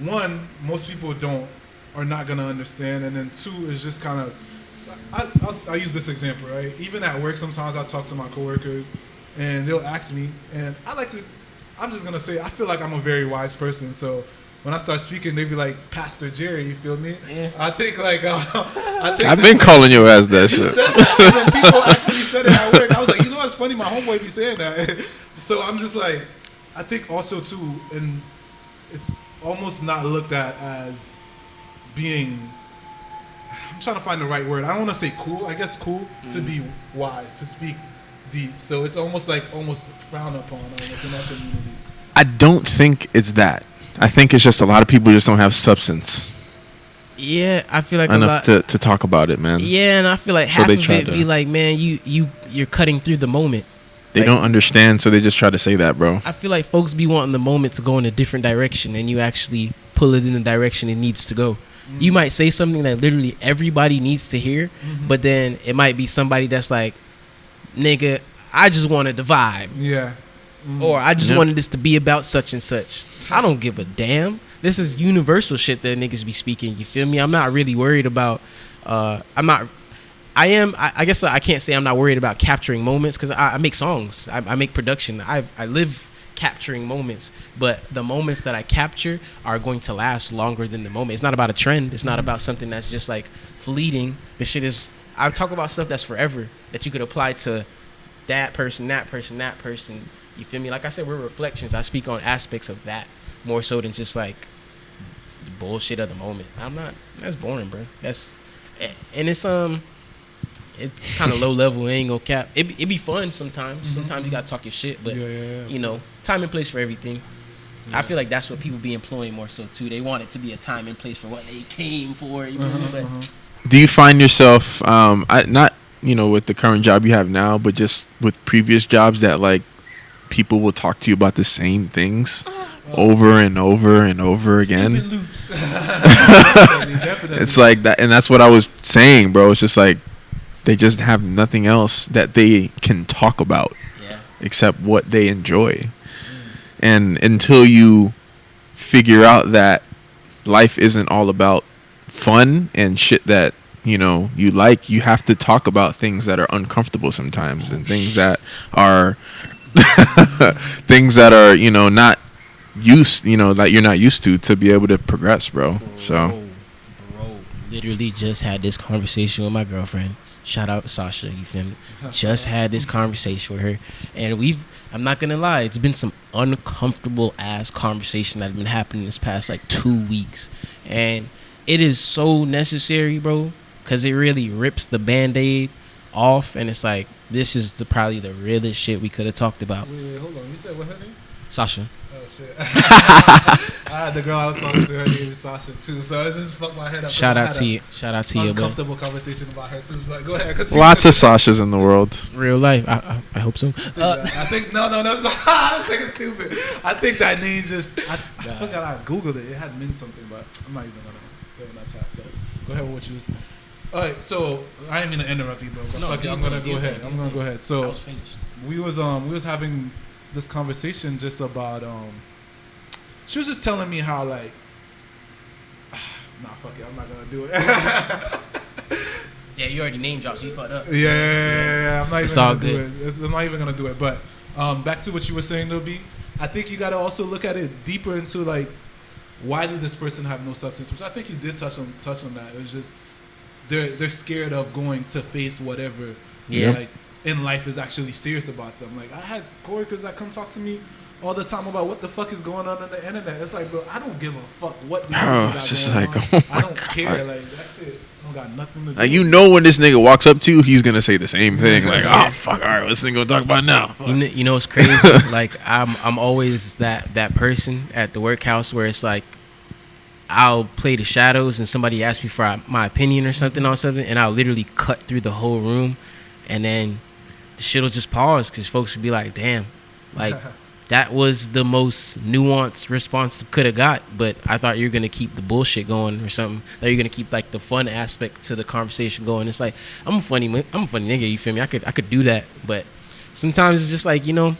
one, most people are not gonna understand, and then two is just kind of, I'll use this example, right? Even at work, sometimes I talk to my coworkers, and they'll ask me, and I'm just gonna say, I feel like I'm a very wise person, so when I start speaking, they be like, Pastor Jerry, you feel me? Yeah. I think I've been calling your ass that shit. When people actually said it at work, I was like, you know what's funny? My homeboy be saying that. So I'm just like, I think also too, and it's almost not looked at as being, I'm trying to find the right word. I don't want to say cool. I guess cool to be wise, to speak deep. So it's almost frowned upon almost in that community. I don't think it's that. I think it's just a lot of people just don't have substance Yeah, I feel like enough to talk about it, man. Yeah, and I feel like So half they of try it to- be like, man, you're cutting through the moment. They Like, don't understand, so they just try to say that, bro. I feel like folks be wanting the moment to go in a different direction, and you actually pull it in the direction it needs to go. You might say something that literally everybody needs to hear, but then it might be somebody that's like, nigga, I just wanted the vibe. Yeah. Or I just Yep. wanted this to be about such and such. I don't give a damn. This is universal shit that niggas be speaking. You feel me? I'm not really worried about. I guess I can't say I'm not worried about capturing moments because I make songs. I make production. I live capturing moments, but the moments that I capture are going to last longer than the moment. It's not about a trend. It's not about something that's just like fleeting. This shit is. I talk about stuff that's forever that you could apply to that person, that person, that person. You feel me? Like I said, we're reflections. I speak on aspects of that more so than just like the bullshit of the moment. That's boring, bro. And it's kind of low level. Ain't gonna cap. It be fun sometimes. Sometimes you gotta talk your shit, but Yeah. you know, time and place for everything. I feel like that's what people be employing more so too. They want it to be a time and place for what they came for. You feel me? But Do you find yourself, not with the current job you have now, but just with previous jobs that like people will talk to you about the same things over and over and over again? Stupid loops. Definitely. It's like that, and that's what I was saying, bro. It's just like they just have nothing else that they can talk about yeah, except what they enjoy. And until you figure out that life isn't all about fun and shit that you like, you have to talk about things that are uncomfortable sometimes and things that are not used, that you're not used to be able to progress, bro. So bro, literally just had this conversation with my girlfriend. Shout out Sasha, you feel me? Just had this conversation with her, and I'm not gonna lie, it's been some uncomfortable ass conversation that have been happening this past like 2 weeks, and it is so necessary, bro, because it really rips the Band-Aid off, and it's like, this is probably the realest shit we could have talked about. Wait, hold on. You said what her name? Sasha. Oh shit. I had the girl I was talking to, her name is Sasha too. So it just fucked my head up. Shout out to you, bro. Uncomfortable conversation about her too. But go ahead. Continue. lots of Sashas in the world. Real life. I hope so. I think no, that's this thing is stupid. I think that name just I forgot I googled it. It had meant something, but I'm not even gonna still not tap. But go ahead with what you was. All right, so I didn't mean to interrupt you, bro. But No, fuck it, you I'm go, gonna go you ahead. go, I'm gonna go ahead. I So was finished. we was having this conversation just about she was just telling me how like nah, fuck it, I'm not gonna do it. Yeah, you already name dropped, so you fucked up. Yeah, I'm not It's even all gonna do good. it. I'm not even gonna do it. But back to what you were saying, though, B. I think you gotta also look at it deeper into like, why did this person have no substance? Which I think you did touch on that. It was just they're scared of going to face whatever. Yeah. Like in life is actually serious about them. Like I had coworkers that come talk to me all the time about what the fuck is going on the internet. It's like, bro, I don't give a fuck what these got it's just going like, on. oh my I don't God. care. Like that shit don't got nothing to do. Like, you know, when this nigga walks up to you, he's gonna say the same thing. Like, oh fuck, all right, what's this nigga gonna talk about now? You know, it's crazy. Like I'm always that person at the workhouse where it's like I'll play the shadows and somebody asks me for my opinion or something on something, and I'll literally cut through the whole room, and then the shit'll just pause because folks will be like, damn, like. That was the most nuanced response I could have got, but I thought you were gonna keep the bullshit going or something. That you're gonna keep like the fun aspect to the conversation going. It's like I'm a funny nigga. You feel me? I could do that, but sometimes it's just like, you know,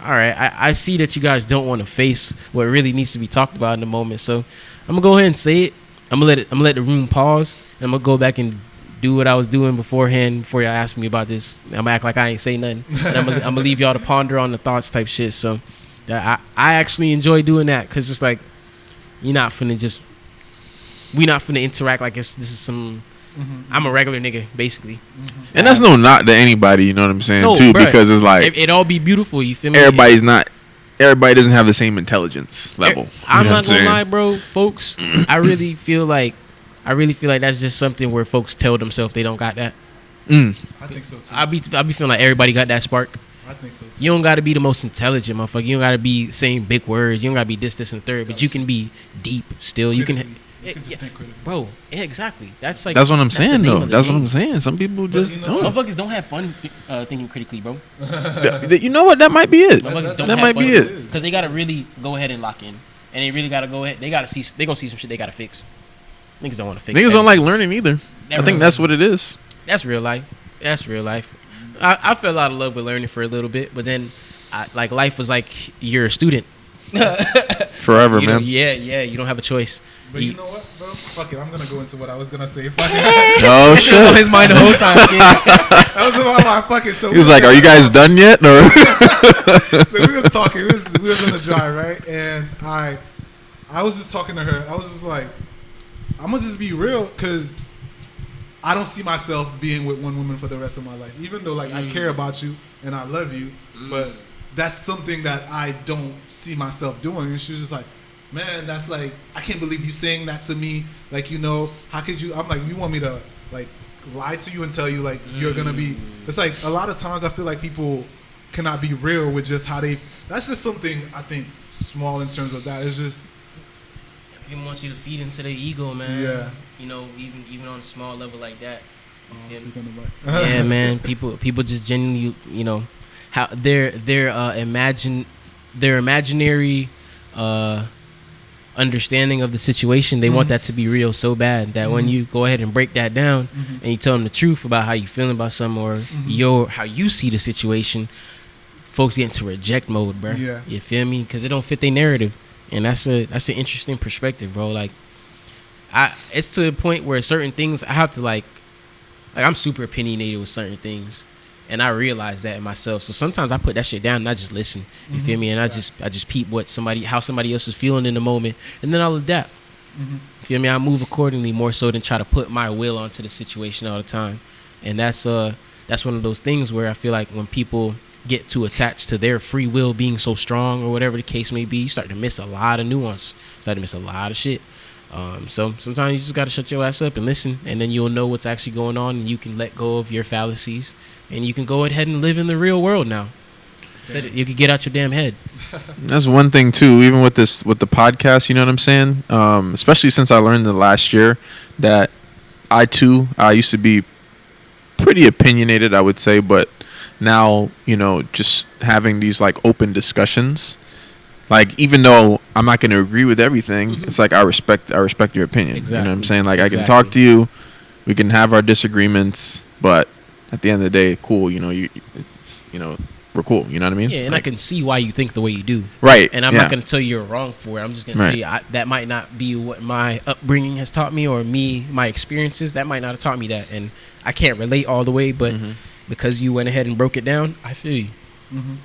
all right. I see that you guys don't want to face what really needs to be talked about in the moment, so I'm gonna go ahead and say it. I'm gonna let the room pause, and I'm gonna go back and do what I was doing beforehand before y'all asked me about this. I'm gonna act like I ain't say nothing. And I'm gonna leave y'all to ponder on the thoughts type shit. So I actually enjoy doing that because it's like we not finna interact like this is some. I'm a regular nigga basically, And that's no knock to anybody. You know what I'm saying too, bruh, because it's like it all be beautiful. You feel me? everybody doesn't have the same intelligence level. I'm not gonna lie, bro, folks. I really feel like that's just something where folks tell themselves they don't got that. I think so too. I be feeling like everybody got that spark. I think so too. You don't got to be the most intelligent motherfucker. You don't got to be saying big words. You don't got to be this, and third. But you can be deep still. You can just think critically. bro. Yeah, exactly. That's like That's what I'm the saying, name though. of the That's what game. I'm saying. Some people just you know don't. Motherfuckers don't have fun thinking critically, bro. You know what? That might be it. Motherfuckers don't That have might fun be it. because they gotta really go ahead and lock in, and they really gotta go ahead. They gonna see some shit they gotta fix. Niggas don't want to fix. Niggas don't everything. like learning either. Never I think mind. that's what it is. That's real life. That's real life. I fell out of love with learning for a little bit, but then like life was like you're a student. Forever, man. Yeah. You don't have a choice. But you know what, bro? Fuck it. I'm gonna go into what I was gonna say. Fuck it. Oh That shit was on shit. his mind the whole time. Kid. That was about my fucking. So He was like, "Are you guys done yet?" Or So we was talking. We was on the drive, right? And I was just talking to her. I was just like, I'm gonna just be real, because I don't see myself being with one woman for the rest of my life. Even though like I care about you and I love you, but that's something that I don't see myself doing. And she was just like, man, that's like, I can't believe you saying that to me. Like, you know, how could you? I'm like, you want me to like lie to you and tell you like you're gonna be? It's like a lot of times I feel like people cannot be real with just how they. That's just something I think small in terms of that. It's just. People want you to feed into their ego, man. Yeah. You know, even on a small level like that. You feel me? Speak on the mic. Yeah, man. People just genuinely, you know, how their imaginary understanding of the situation. They want that to be real so bad that when you go ahead and break that down and you tell them the truth about how you feeling about something or how you see the situation, folks get into reject mode, bro. Yeah. You feel me? Because it don't fit their narrative, and that's an interesting perspective, bro. Like, it's to the point where certain things I have to like I'm super opinionated with certain things, and I realize that in myself. So sometimes I put that shit down and I just listen. You feel me? And I just peep how somebody else is feeling in the moment, and then I'll adapt. You feel me? I move accordingly more so than try to put my will onto the situation all the time. And that's one of those things where I feel like when people get too attached to their free will being so strong or whatever the case may be, you start to miss a lot of nuance. You start to miss a lot of shit. So sometimes you just got to shut your ass up and listen, and then you'll know what's actually going on, and you can let go of your fallacies, and you can go ahead and live in the real world now. You can get out your damn head. that's one thing too. Even with the podcast, you know what I'm saying? Especially since I learned the last year that I used to be pretty opinionated, I would say, but now, you know, just having these like open discussions. Like, even though I'm not going to agree with everything, it's like I respect your opinion. Exactly. You know what I'm saying? Like, I can talk to you, we can have our disagreements, but at the end of the day, cool. You know, we're cool. You know what I mean? Yeah, and like, I can see why you think the way you do. Right. And I'm not going to tell you you're wrong for it. I'm just going to tell you that might not be what my upbringing has taught me, or my experiences. That might not have taught me that. And I can't relate all the way, but because you went ahead and broke it down, I feel you.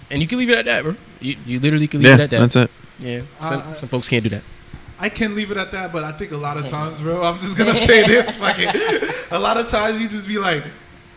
And you can leave it at that, bro. You literally can leave it at that. That's it. Yeah, some folks can't do that. I can leave it at that, but I think a lot of times, bro, I'm just gonna say this, fucking. A lot of times you just be like,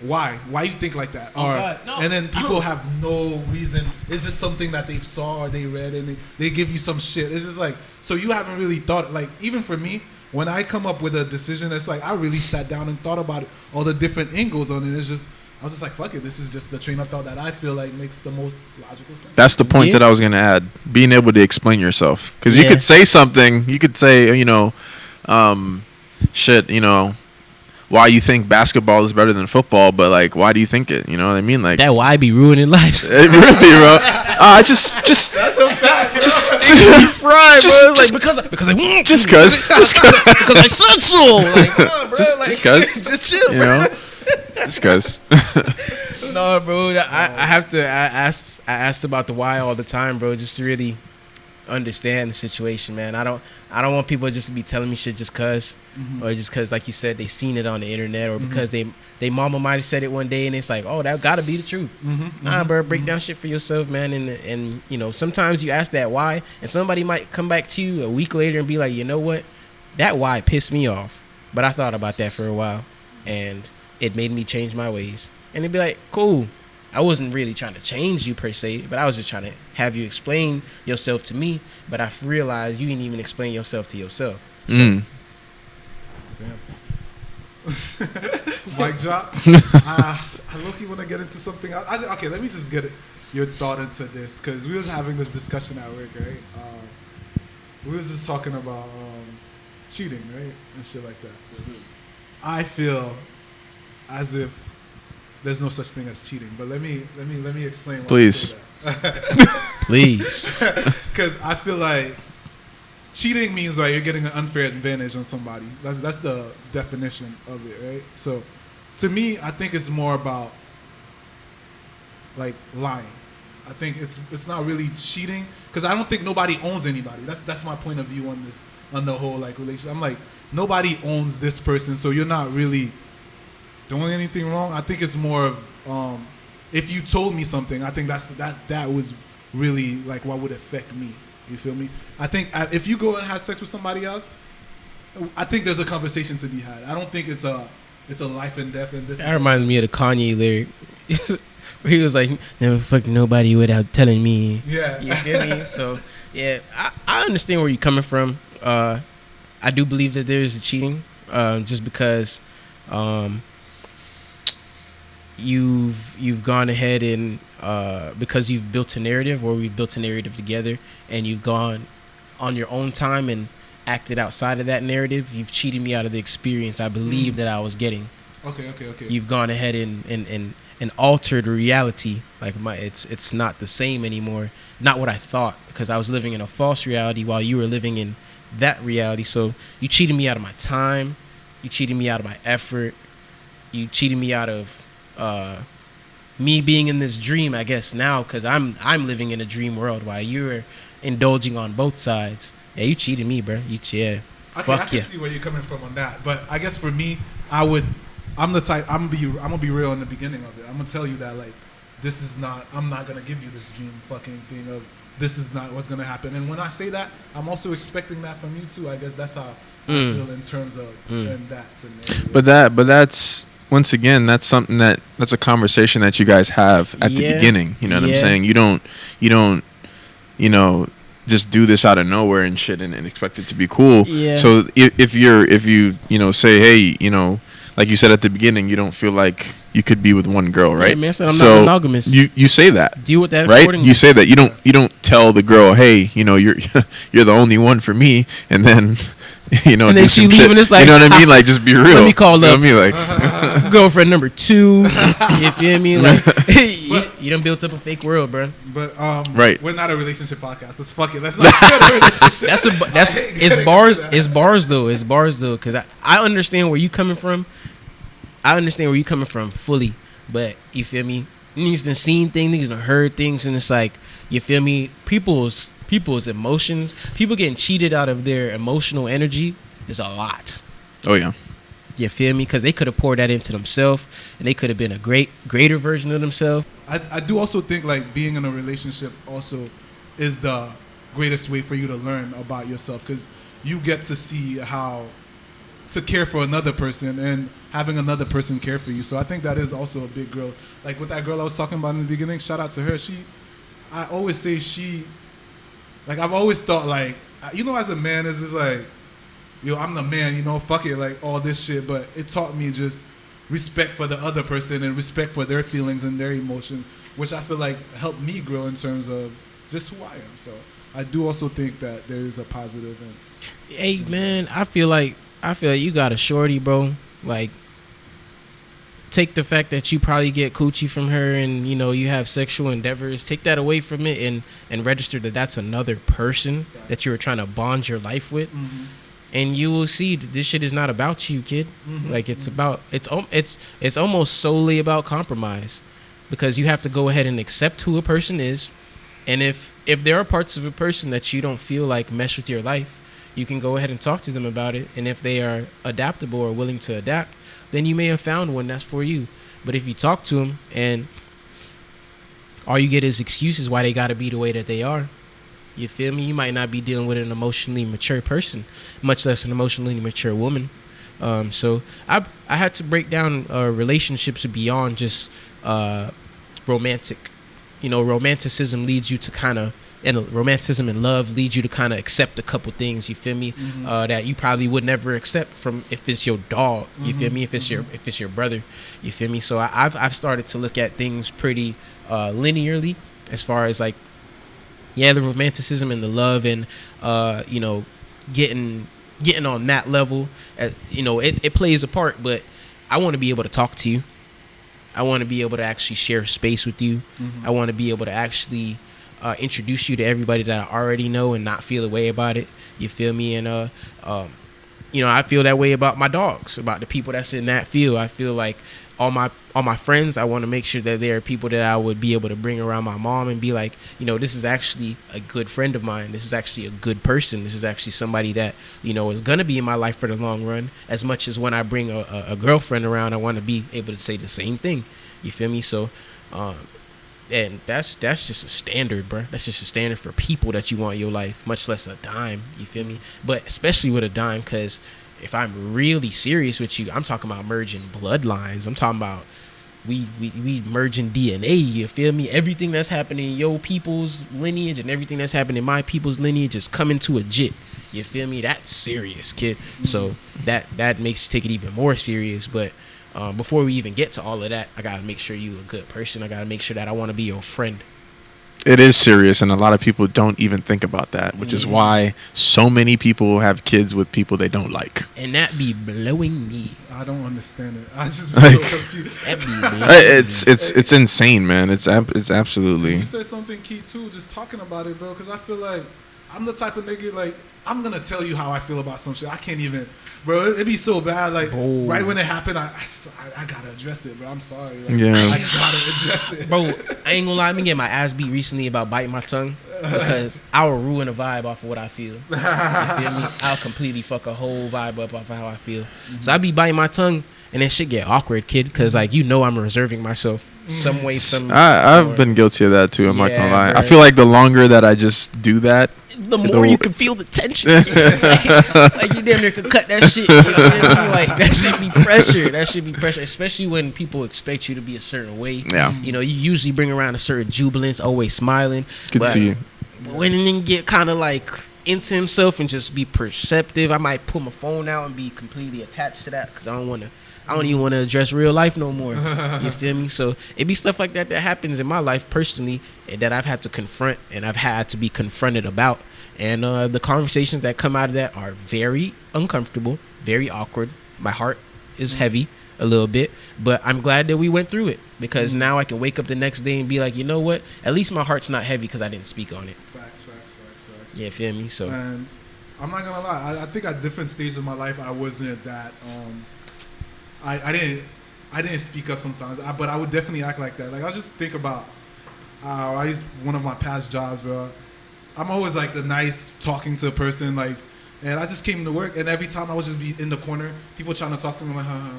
why you think like that, Oh, or God, no. and then people have no reason. It's just something that they saw or they read, and they give you some shit. It's just like, so you haven't really thought. Like, even for me, when I come up with a decision, it's like I really sat down and thought about it, all the different angles on it. It's just, I was just like, fuck it, this is just the train of thought that I feel like makes the most logical sense. That's the point that I was gonna add. Being able to explain yourself, because you could say something. You could say, shit, why you think basketball is better than football, but like, why do you think it? You know what I mean? Like that why be ruining life. It really, bro. Just That's a fact. just Be fried, bro. Like because I want just to. cause because I said so. Like, come on, bro. Like, just cause, just chill, you bro. know, just cause. No, bro. I asked about the why all the time, bro, just to really understand the situation, man. I don't want people just to be telling me shit just cause, or just cause, like you said, they seen it on the internet, or because they mama might have said it one day and it's like, oh, that gotta be the truth. Nah, bro, break down shit for yourself, man. And sometimes you ask that why, and somebody might come back to you a week later and be like, you know what, that why pissed me off, but I thought about that for a while and it made me change my ways. And they'd be like, cool. I wasn't really trying to change you per se, but I was just trying to have you explain yourself to me. But I realized you didn't even explain yourself to yourself. So. Mic drop. I low-key want to get into something else. Okay, let me just get your thought into this, because we was having this discussion at work, right? We was just talking about cheating, right, and shit like that. I feel as if there's no such thing as cheating, but let me explain. Why Please. Please. Because I feel like cheating means like you're getting an unfair advantage on somebody. That's the definition of it, right? So, to me, I think it's more about like lying. I think it's not really cheating, because I don't think nobody owns anybody. That's my point of view on this, on the whole like relationship. I'm like, nobody owns this person, so you're not really doing anything wrong. I think it's more of if you told me something, I think that was really like what would affect me. You feel me? I think if you go and have sex with somebody else, I think there's a conversation to be had. I don't think it's a life and death. And this That reminds me of the Kanye lyric where he was like, never fuck nobody without telling me. Yeah. You feel me? So yeah, I understand where you're coming from. I do believe that there is a cheating, just because you've gone ahead and because you've built a narrative, or we've built a narrative together, and you've gone on your own time and acted outside of that narrative, you've cheated me out of the experience I believe that I was getting. Okay. You've gone ahead and altered reality. Like it's not the same anymore. Not what I thought, because I was living in a false reality while you were living in that reality. So you cheated me out of my time. You cheated me out of my effort. You cheated me out of me being in this dream, I guess now, because I'm living in a dream world while you're indulging on both sides. Yeah, you cheated me, bro. I can see where you're coming from on that, but I guess for me, I'm the type. I'm gonna be real in the beginning of it. I'm gonna tell you that like, this is not. I'm not gonna give you this dream fucking thing of this is not what's gonna happen. And when I say that, I'm also expecting that from you too. I guess that's how I feel in terms of in that scenario. But that's. Once again, that's something that's a conversation that you guys have at the beginning. You know what I'm saying? You don't, just do this out of nowhere and shit and expect it to be cool. Yeah. So if you say, hey, like you said at the beginning, you don't feel like you could be with one girl, right? Yeah, man, I said I'm not monogamous. You say that. Deal with that right? accordingly. You say that. You don't tell the girl, hey, you're the only one for me, and then and then she leaving. It's like, you know what I mean? Like, just be real. Let me call up. Me like girlfriend number 2. You feel me? Like, you done built up a fake world, bro. But right, we're not a relationship podcast. Let's fuck it. Let's not start a relationship. It's bars though. Because I understand where you coming from. I understand where you coming from fully, but you feel me? Niggas done seen things, niggas done heard things, and it's like, you feel me? People's emotions, people getting cheated out of their emotional energy is a lot. Oh yeah. You feel me? Because they could have poured that into themselves, and they could have been a greater version of themselves. I do also think like being in a relationship also is the greatest way for you to learn about yourself, because you get to see how to care for another person and having another person care for you. So I think that is also a big girl. Like with that girl I was talking about in the beginning, shout out to her. I always say like I've always thought like, as a man, it's just like, I'm the man, fuck it, like all this shit. But it taught me just respect for the other person and respect for their feelings and their emotions, which I feel like helped me grow in terms of just who I am. So I do also think that there is a positive. And hey man, I feel like you got a shorty, bro. Like, take the fact that you probably get coochie from her and you have sexual endeavors, take that away from it and register that that's another person that you were trying to bond your life with. Mm-hmm. And you will see that this shit is not about you, kid. Mm-hmm. Like it's almost solely about compromise, because you have to go ahead and accept who a person is. And if there are parts of a person that you don't feel like mesh with your life, you can go ahead and talk to them about it. And if they are adaptable or willing to adapt, then you may have found one that's for you. But if you talk to them and all you get is excuses why they got to be the way that they are, you feel me? You might not be dealing with an emotionally mature person, much less an emotionally mature woman. So I had to break down relationships beyond just romantic. Romanticism leads you to kind of, and romanticism and love leads you to kind of accept a couple things, you feel me? Mm-hmm. That you probably would never accept from if it's your dog, you feel me? If it's your brother, you feel me? So I've started to look at things pretty linearly, as far as like, the romanticism and the love and getting on that level, it plays a part. But I want to be able to talk to you. I want to be able to actually share space with you. Mm-hmm. I want to be able to actually introduce you to everybody that I already know and not feel a way about it. You feel me? And I feel that way about my dogs, about the people that's in that field. I feel like all my friends, I want to make sure that they are people that I would be able to bring around my mom and be like, this is actually a good friend of mine. This is actually a good person. This is actually somebody that, is going to be in my life for the long run. As much as when I bring a girlfriend around, I want to be able to say the same thing. You feel me? So, and that's just a standard, bro. That's just a standard for people that you want in your life, much less a dime. You feel me? But especially with a dime, because if I'm really serious with you, I'm talking about merging bloodlines. I'm talking about we merging DNA. You feel me? Everything that's happening in your people's lineage and everything that's happening in my people's lineage is coming to a jit. You feel me? That's serious, kid. Mm-hmm. So that makes you take it even more serious. But before we even get to all of that, I gotta make sure you a good person. I gotta make sure that I want to be your friend. It is serious, and a lot of people don't even think about that, which is why so many people have kids with people they don't like. And that be blowing me. I don't understand it. I just be so confused. It's insane, man. It's absolutely. You said something key too, just talking about it, bro. Because I feel like I'm the type of nigga, like, I'm gonna tell you how I feel about some shit. I can't even, bro. It'd be so bad. Like right when it happened, I gotta address it, bro. I'm sorry. Like, I gotta address it, bro. I ain't gonna lie. I've been getting my ass beat recently about biting my tongue because I will ruin a vibe off of what I feel. You feel me? I'll completely fuck a whole vibe up off of how I feel. Mm-hmm. So I be biting my tongue, and then shit get awkward, kid. Because like I'm reserving myself some way. I've been guilty of that too. I'm not gonna lie. Bro. I feel like the longer that I just do that, the more you can feel the tension. like you damn near could cut that shit. You know? Like that should be pressure. That should be pressure, especially when people expect you to be a certain way. Yeah. You usually bring around a certain jubilance, always smiling. Could see. But when he get kind of like into himself and just be perceptive, I might pull my phone out and be completely attached to that because I don't even want to address real life no more. You feel me? So it be stuff like that happens in my life personally that I've had to confront and I've had to be confronted about. And the conversations that come out of that are very uncomfortable, very awkward. My heart is heavy a little bit, but I'm glad that we went through it because now I can wake up the next day and be like, you know what? At least my heart's not heavy because I didn't speak on it. Facts. Yeah, feel me? So, and I'm not gonna lie. I think at different stages of my life, I wasn't that. I didn't speak up sometimes, but I would definitely act like that. Like I just think about one of my past jobs, bro. I'm always like the nice talking to a person, like, and I just came to work, and every time I would just be in the corner, people trying to talk to me, I'm like, huh.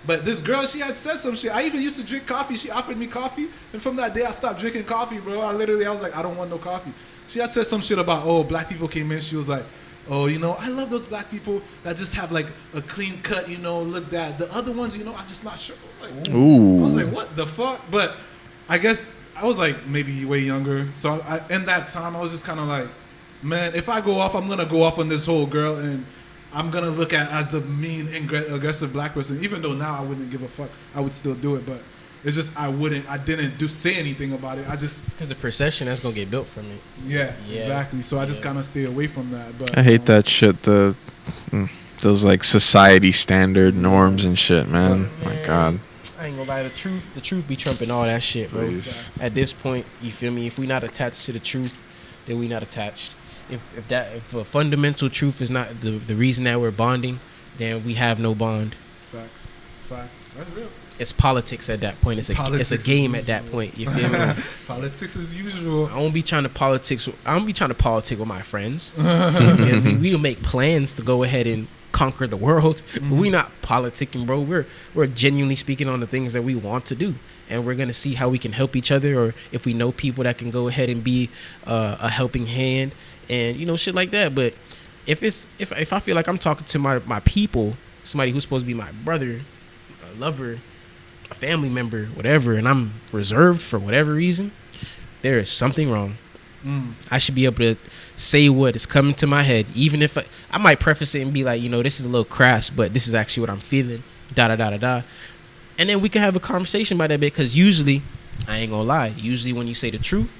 But this girl, she had said some shit. I even used to drink coffee. She offered me coffee, and from that day, I stopped drinking coffee, bro. I was like, I don't want no coffee. She had said some shit about, black people came in. She was like, oh, I love those black people that just have like a clean cut, look that. The other ones, I'm just not sure. I was like, what the fuck? But I guess I was like maybe way younger. So in that time, I was just kind of like, man, if I go off, I'm going to go off on this whole girl and I'm going to look at as the mean, aggressive black person. Even though now I wouldn't give a fuck. I would still do it. But it's just I didn't say anything about it. I just... Because the perception that's going to get built from it. Yeah, exactly. So I just kind of stay away from that. But I hate that shit. Those like society standard norms and shit, man. My God. I ain't gonna lie, the truth be trumping all that shit, bro. Please. At this point, you feel me? If we not attached to the truth, then we not attached. If a fundamental truth is not the reason that we're bonding, then we have no bond. Facts. That's real. It's politics at that point. It's a game at that point. You feel me? Politics as usual. I don't be trying to politic with my friends. You feel me? We'll make plans to go ahead and conquer the world, but we not politicking, bro. We're genuinely speaking on the things that we want to do, and we're gonna see how we can help each other, or if we know people that can go ahead and be a helping hand, and shit like that. But if I feel like I'm talking to my people, somebody who's supposed to be my brother, a lover, a family member, whatever, and I'm reserved for whatever reason, there is something wrong. I should be able to say what is coming to my head, even if I might preface it and be like, this is a little crass, but this is actually what I'm feeling, and then we can have a conversation about that bit, because usually, I ain't gonna lie, when you say the truth,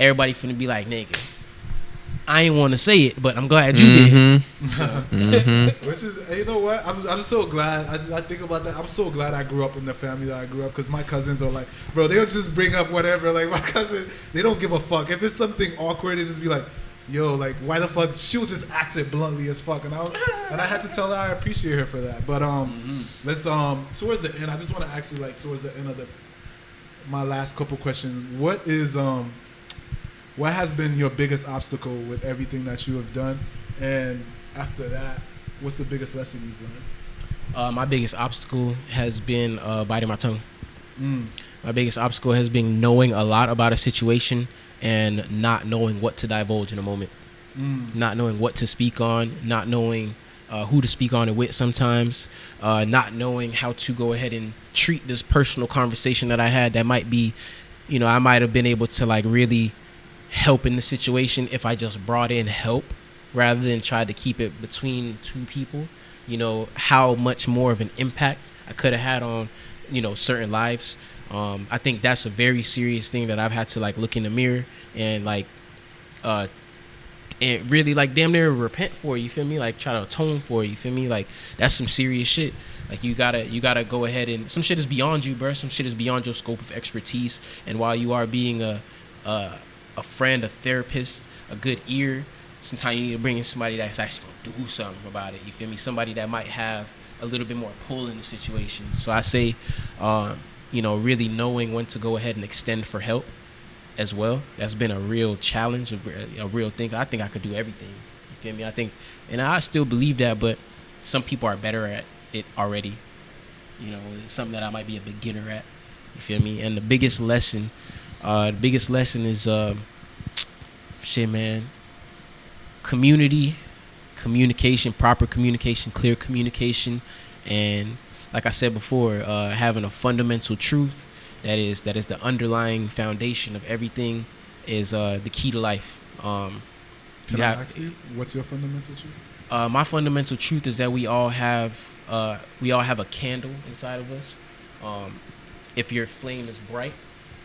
everybody finna be like, nigga, I ain't want to say it, but I'm glad you did. So. Which is, you know what? I'm so glad. I think about that. I'm so glad I grew up in the family that I grew up, because my cousins are like, bro, they'll just bring up whatever. Like, my cousin, they don't give a fuck. If it's something awkward, they just be like, yo, like, why the fuck? She'll just ask it bluntly as fuck. And I had to tell her I appreciate her for that. But let's towards the end, I just want to ask you, like, towards the end of my last couple questions, what has been your biggest obstacle with everything that you have done? And after that, what's the biggest lesson you've learned? My biggest obstacle has been biting my tongue. My biggest obstacle has been knowing a lot about a situation and not knowing what to divulge in a moment. Not knowing what to speak on, not knowing who to speak on it with sometimes, not knowing how to go ahead and treat this personal conversation that I had that might be, I might have been able to like really help in the situation if I just brought in help rather than try to keep it between two people. How much more of an impact I could have had on certain lives. I think that's a very serious thing that I've had to like look in the mirror and like and really like damn near repent for, you feel me, like try to atone for, you feel me, like that's some serious shit. Like you gotta go ahead, and some shit is beyond you, bro. Some shit is beyond your scope of expertise, and while you are being a friend, a therapist, a good ear, sometimes you need to bring in somebody that's actually gonna do something about it, you feel me, somebody that might have a little bit more pull in the situation. So I say really knowing when to go ahead and extend for help as well. That's been a real challenge, a real thing. I think I could do everything, you feel me. I think, and I still believe that, but some people are better at it already, something that I might be a beginner at, you feel me. And the biggest lesson is shit, man. Communication, proper communication, clear communication, and like I said before, having a fundamental truth that is the underlying foundation of everything is the key to life. Can I ask you, what's your fundamental truth? My fundamental truth is that we all have a candle inside of us. If your flame is bright,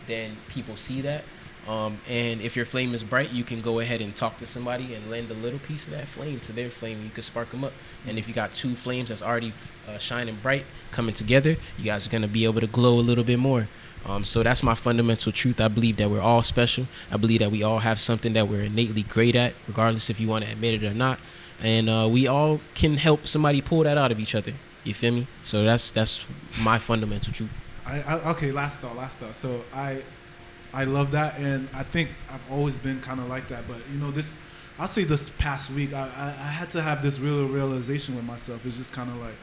then people see that. And if your flame is bright, you can go ahead and talk to somebody and lend a little piece of that flame to their flame. You can spark them up. And if you got two flames that's already shining bright coming together, you guys are going to be able to glow a little bit more. So that's my fundamental truth. I believe that we're all special. I believe that we all have something that we're innately great at, regardless if you want to admit it or not. And we all can help somebody pull that out of each other. You feel me? So that's my fundamental truth. Okay, last thought. So I love that, and I think I've always been kind of like that. But I'll say this past week, I had to have this real realization with myself. It's just kind of like,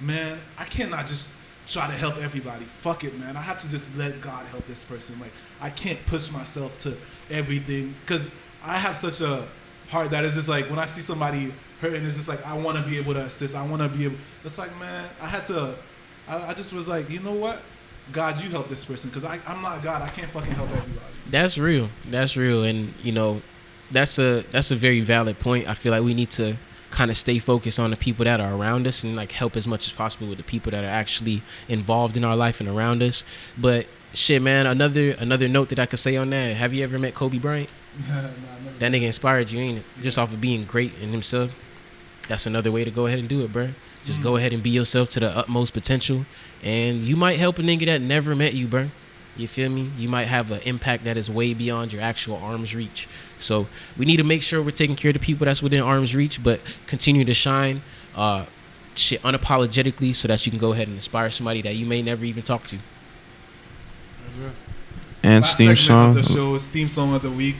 man, I cannot just try to help everybody. Fuck it, man. I have to just let God help this person. Like, I can't push myself to everything, because I have such a heart that is just like when I see somebody hurting, it's just like I want to be able to assist. I want to be able. It's like, man, I just was like, you know what? God, you help this person because I'm not God. I can't fucking help everybody. That's real. That's real. And, you know, that's a very valid point. I feel like we need to kind of stay focused on the people that are around us and like help as much as possible with the people that are actually involved in our life and around us. But shit, man, another note that I could say on that. Have you ever met Kobe Bryant? That nigga inspired you, ain't it? Just off of being great in himself. That's another way to go ahead and do it, bro. Just go ahead and be yourself to the utmost potential. And you might help a nigga that never met you, bro. You feel me? You might have an impact that is way beyond your actual arm's reach. So we need to make sure we're taking care of the people that's within arm's reach, but continue to shine shit unapologetically so that you can go ahead and inspire somebody that you may never even talk to. That's right. And Last theme segment song. of the show is theme song of the week.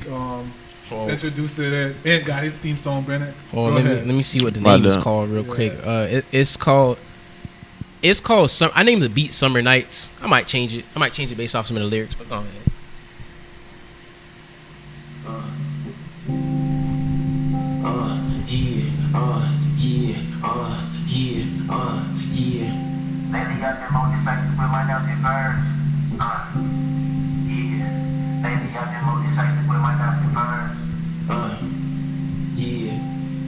Let's introduce it. And got his theme song, Brennan. Let me see what the name is called real quick. It's called I named the beat Summer Nights. I might change it based off some of the lyrics, but go ahead. Yeah. Lately I've been more decisive with my Nazi verbs. Yeah. Lately I've been more decisive with my Nazi verbs. Yeah.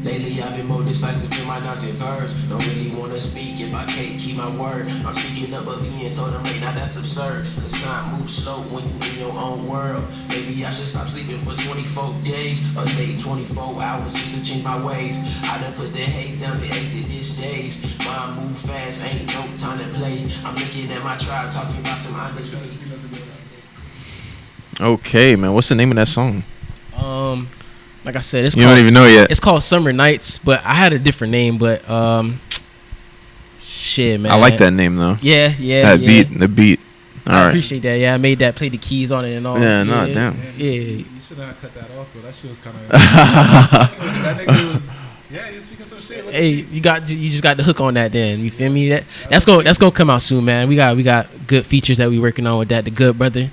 Lately I've been more decisive in my Nazi verbs. Don't really wanna speak if I can't keep my word. I'm speaking up but being told I'm late, now that's absurd. Cause time moves slow when you in your own world. Maybe I should stop sleeping for 24 days or take 24 hours just to change my ways. I done put the haze down to exit this days. Mind move fast, ain't no time to play. I'm looking at my tribe talking about some underground. Okay, man. What's the name of that song? Like I said, You don't even know yet. It's called Summer Nights, but I had a different name. But shit, man. I like that name though. Yeah. The beat. All I right. appreciate that. Yeah, I made that play the keys on it and all. Yeah, no, damn. Yeah. You should have cut that off, but that shit was kind of. That nigga was. Yeah, he was speaking some shit. Hey, you just got the hook on that. Then you feel me? That's gonna come out soon, man. We got good features that we working on with that. The good brother.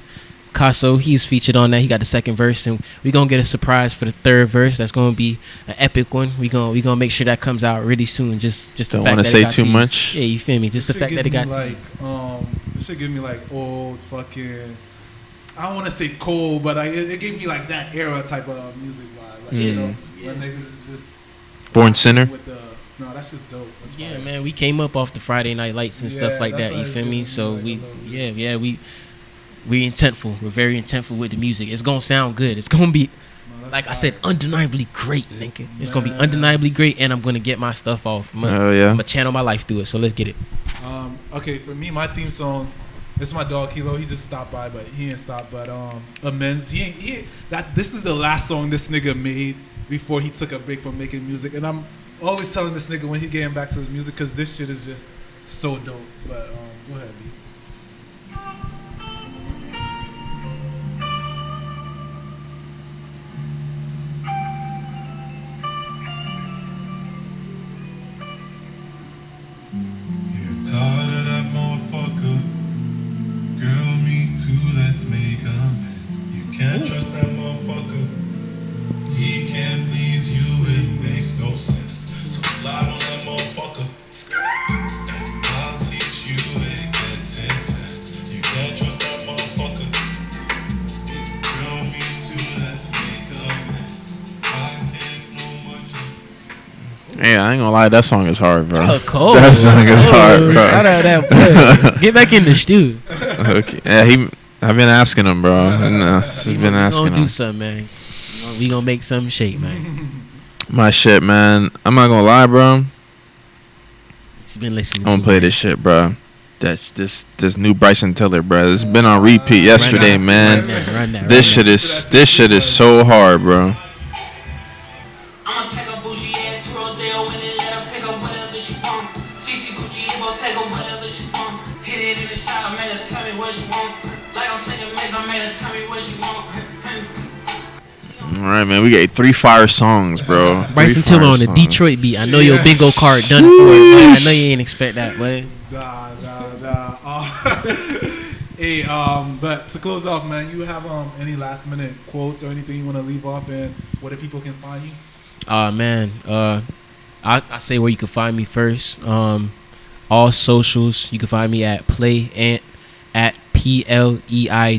Casso, he's featured on that. He got the second verse, and we're gonna get a surprise for the third verse. That's gonna be an epic one. We gonna make sure that comes out really soon. Just the Don't fact want to that say it got too teased. much. Yeah, you feel me? Just the fact that it got like teased. it should give me like old fucking. I don't want to say cold, but it gave me like that era type of music vibe. Like you know, when niggas is just Born Sinner. with the. No, that's just dope. That's Yeah, fire. man, we came up off the Friday Night Lights and stuff like that's that. how You it's feel gonna me? be, So like, we, a little bit. we intentful. We're very intentful with the music. It's gonna sound good. It's gonna be, No, like that's I said, fire. undeniably great, nigga. It's gonna be Man. undeniably great, and I'm gonna get my stuff off. I'm Oh yeah. gonna channel my life through it. So let's get it. Okay, for me, my theme song. It's my dog Kilo. He just stopped by, but he ain't stopped. But amends. This is the last song this nigga made before he took a break from making music, and I'm always telling this nigga when he getting back to his music because this shit is just so dope. But go ahead, B. You tired of that motherfucker? Girl, me too, let's make amends. You can't trust that motherfucker. He can't please you, it makes no sense. So slide on that motherfucker. I'll teach you, it gets intense. You can't trust that motherfucker. Girl, me too, let's make amends. I can't know much. Hey, I ain't gonna lie. That song is hard, bro. Oh, cold. That song is hard, bro. Shout out that boy. Get back in the stew. Okay. Yeah, I've been asking him, bro. I've been asking We gonna do him. something, man. We gonna make something shake, man. My shit, man. I'm not gonna lie, bro. She been listening. I'm gonna to play me. this shit, bro. This new Bryson Tiller, bro. It's been on repeat yesterday, Run man. that. This shit is so hard, bro. I'ma take a bougie ass to Rodeo and then let her pick up whatever she want. CC Gucci, Evo, take her whatever she want. Hit it in the shot, I made her tell me what she want. Like I'm singing Maze, I made her tell me what she want. All right, man. We got 3 fire songs, bro. Bryson 3 fire Tiller on the songs. Detroit beat. I know your bingo card done for it, but I know you ain't expect that, but Nah. Hey, but to close off, man, you have any last minute quotes or anything you want to leave off, and where the people can find you? Man, I say where you can find me first. All socials, you can find me at Playant at PLEIGHANT.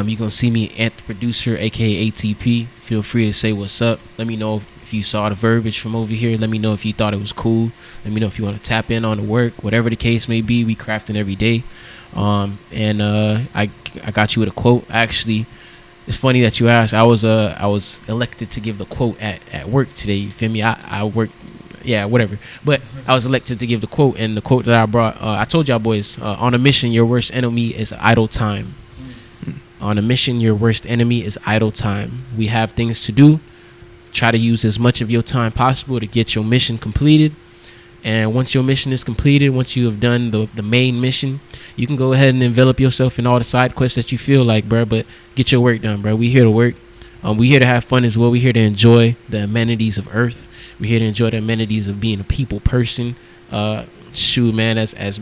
You gonna see me at the producer, aka ATP. Feel free to say what's up. Let me know if you saw the verbiage from over here. Let me know if you thought it was cool. Let me know if you want to tap in on the work, whatever the case may be. We crafting every day. And I got you with a quote. Actually, it's funny that you asked. I was elected to give the quote at work today. You feel me? I work. Yeah, whatever. But I was elected to give the quote, and the quote that I brought, I told y'all boys, on a mission, your worst enemy is idle time. On a mission, your worst enemy is idle time. We have things to do. Try to use as much of your time possible to get your mission completed. And once your mission is completed, once you have done the main mission, you can go ahead and envelop yourself in all the side quests that you feel like, bro. But get your work done, bro. We here to work. We here to have fun as well. We here to enjoy the amenities of Earth. We here to enjoy the amenities of being a people person. Shoot, man, as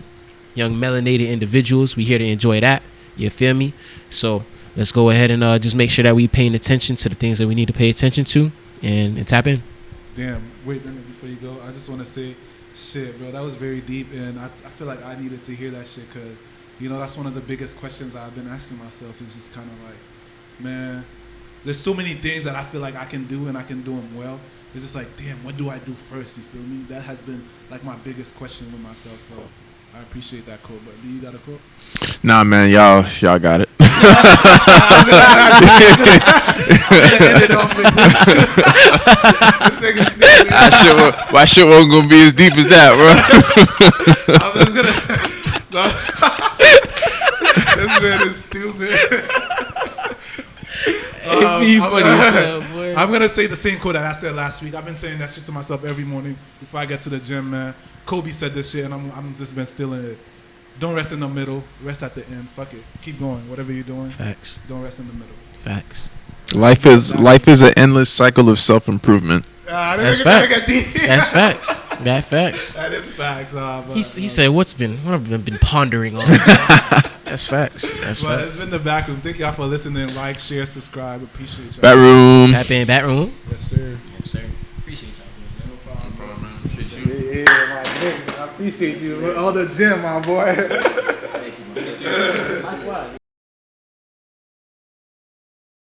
young melanated individuals, we here to enjoy that. You feel me? So let's go ahead and just make sure that we paying attention to the things that we need to pay attention to and tap in. Damn, wait a minute before you go. I just want to say, shit, bro, that was very deep, and I feel like I needed to hear that shit because, you know, that's one of the biggest questions I've been asking myself is just kind of like, man, there's so many things that I feel like I can do and I can do them well. It's just like, damn, what do I do first? You feel me? That has been like my biggest question with myself, so I appreciate that quote. But do you got a quote? Nah, man, y'all got it. I'm gonna end it off with this too. This nigga's stupid. My shit wasn't gonna be as deep as that, bro. I'm just gonna. This man is stupid. I'm gonna say the same quote that I said last week. I've been saying that shit to myself every morning before I get to the gym, man. Kobe said this shit, and I'm just been stealing it. Don't rest in the middle. Rest at the end. Fuck it. Keep going. Whatever you're doing. Facts. Don't rest in the middle. Facts. Life is an endless cycle of self-improvement. That's facts. That's facts. That's facts. That is facts. He said, "What have I been pondering on?" That's facts. That's but facts. it's been the BackRoom. Thank y'all for listening. Like, share, subscribe. Appreciate y'all. BackRoom. Tap in, BackRoom. Yes, sir. Yes, sir. Appreciate y'all, man. No problem, man. Appreciate you. Yeah, my nigga. I appreciate you. All the gym, my boy. Thank you, man. Likewise.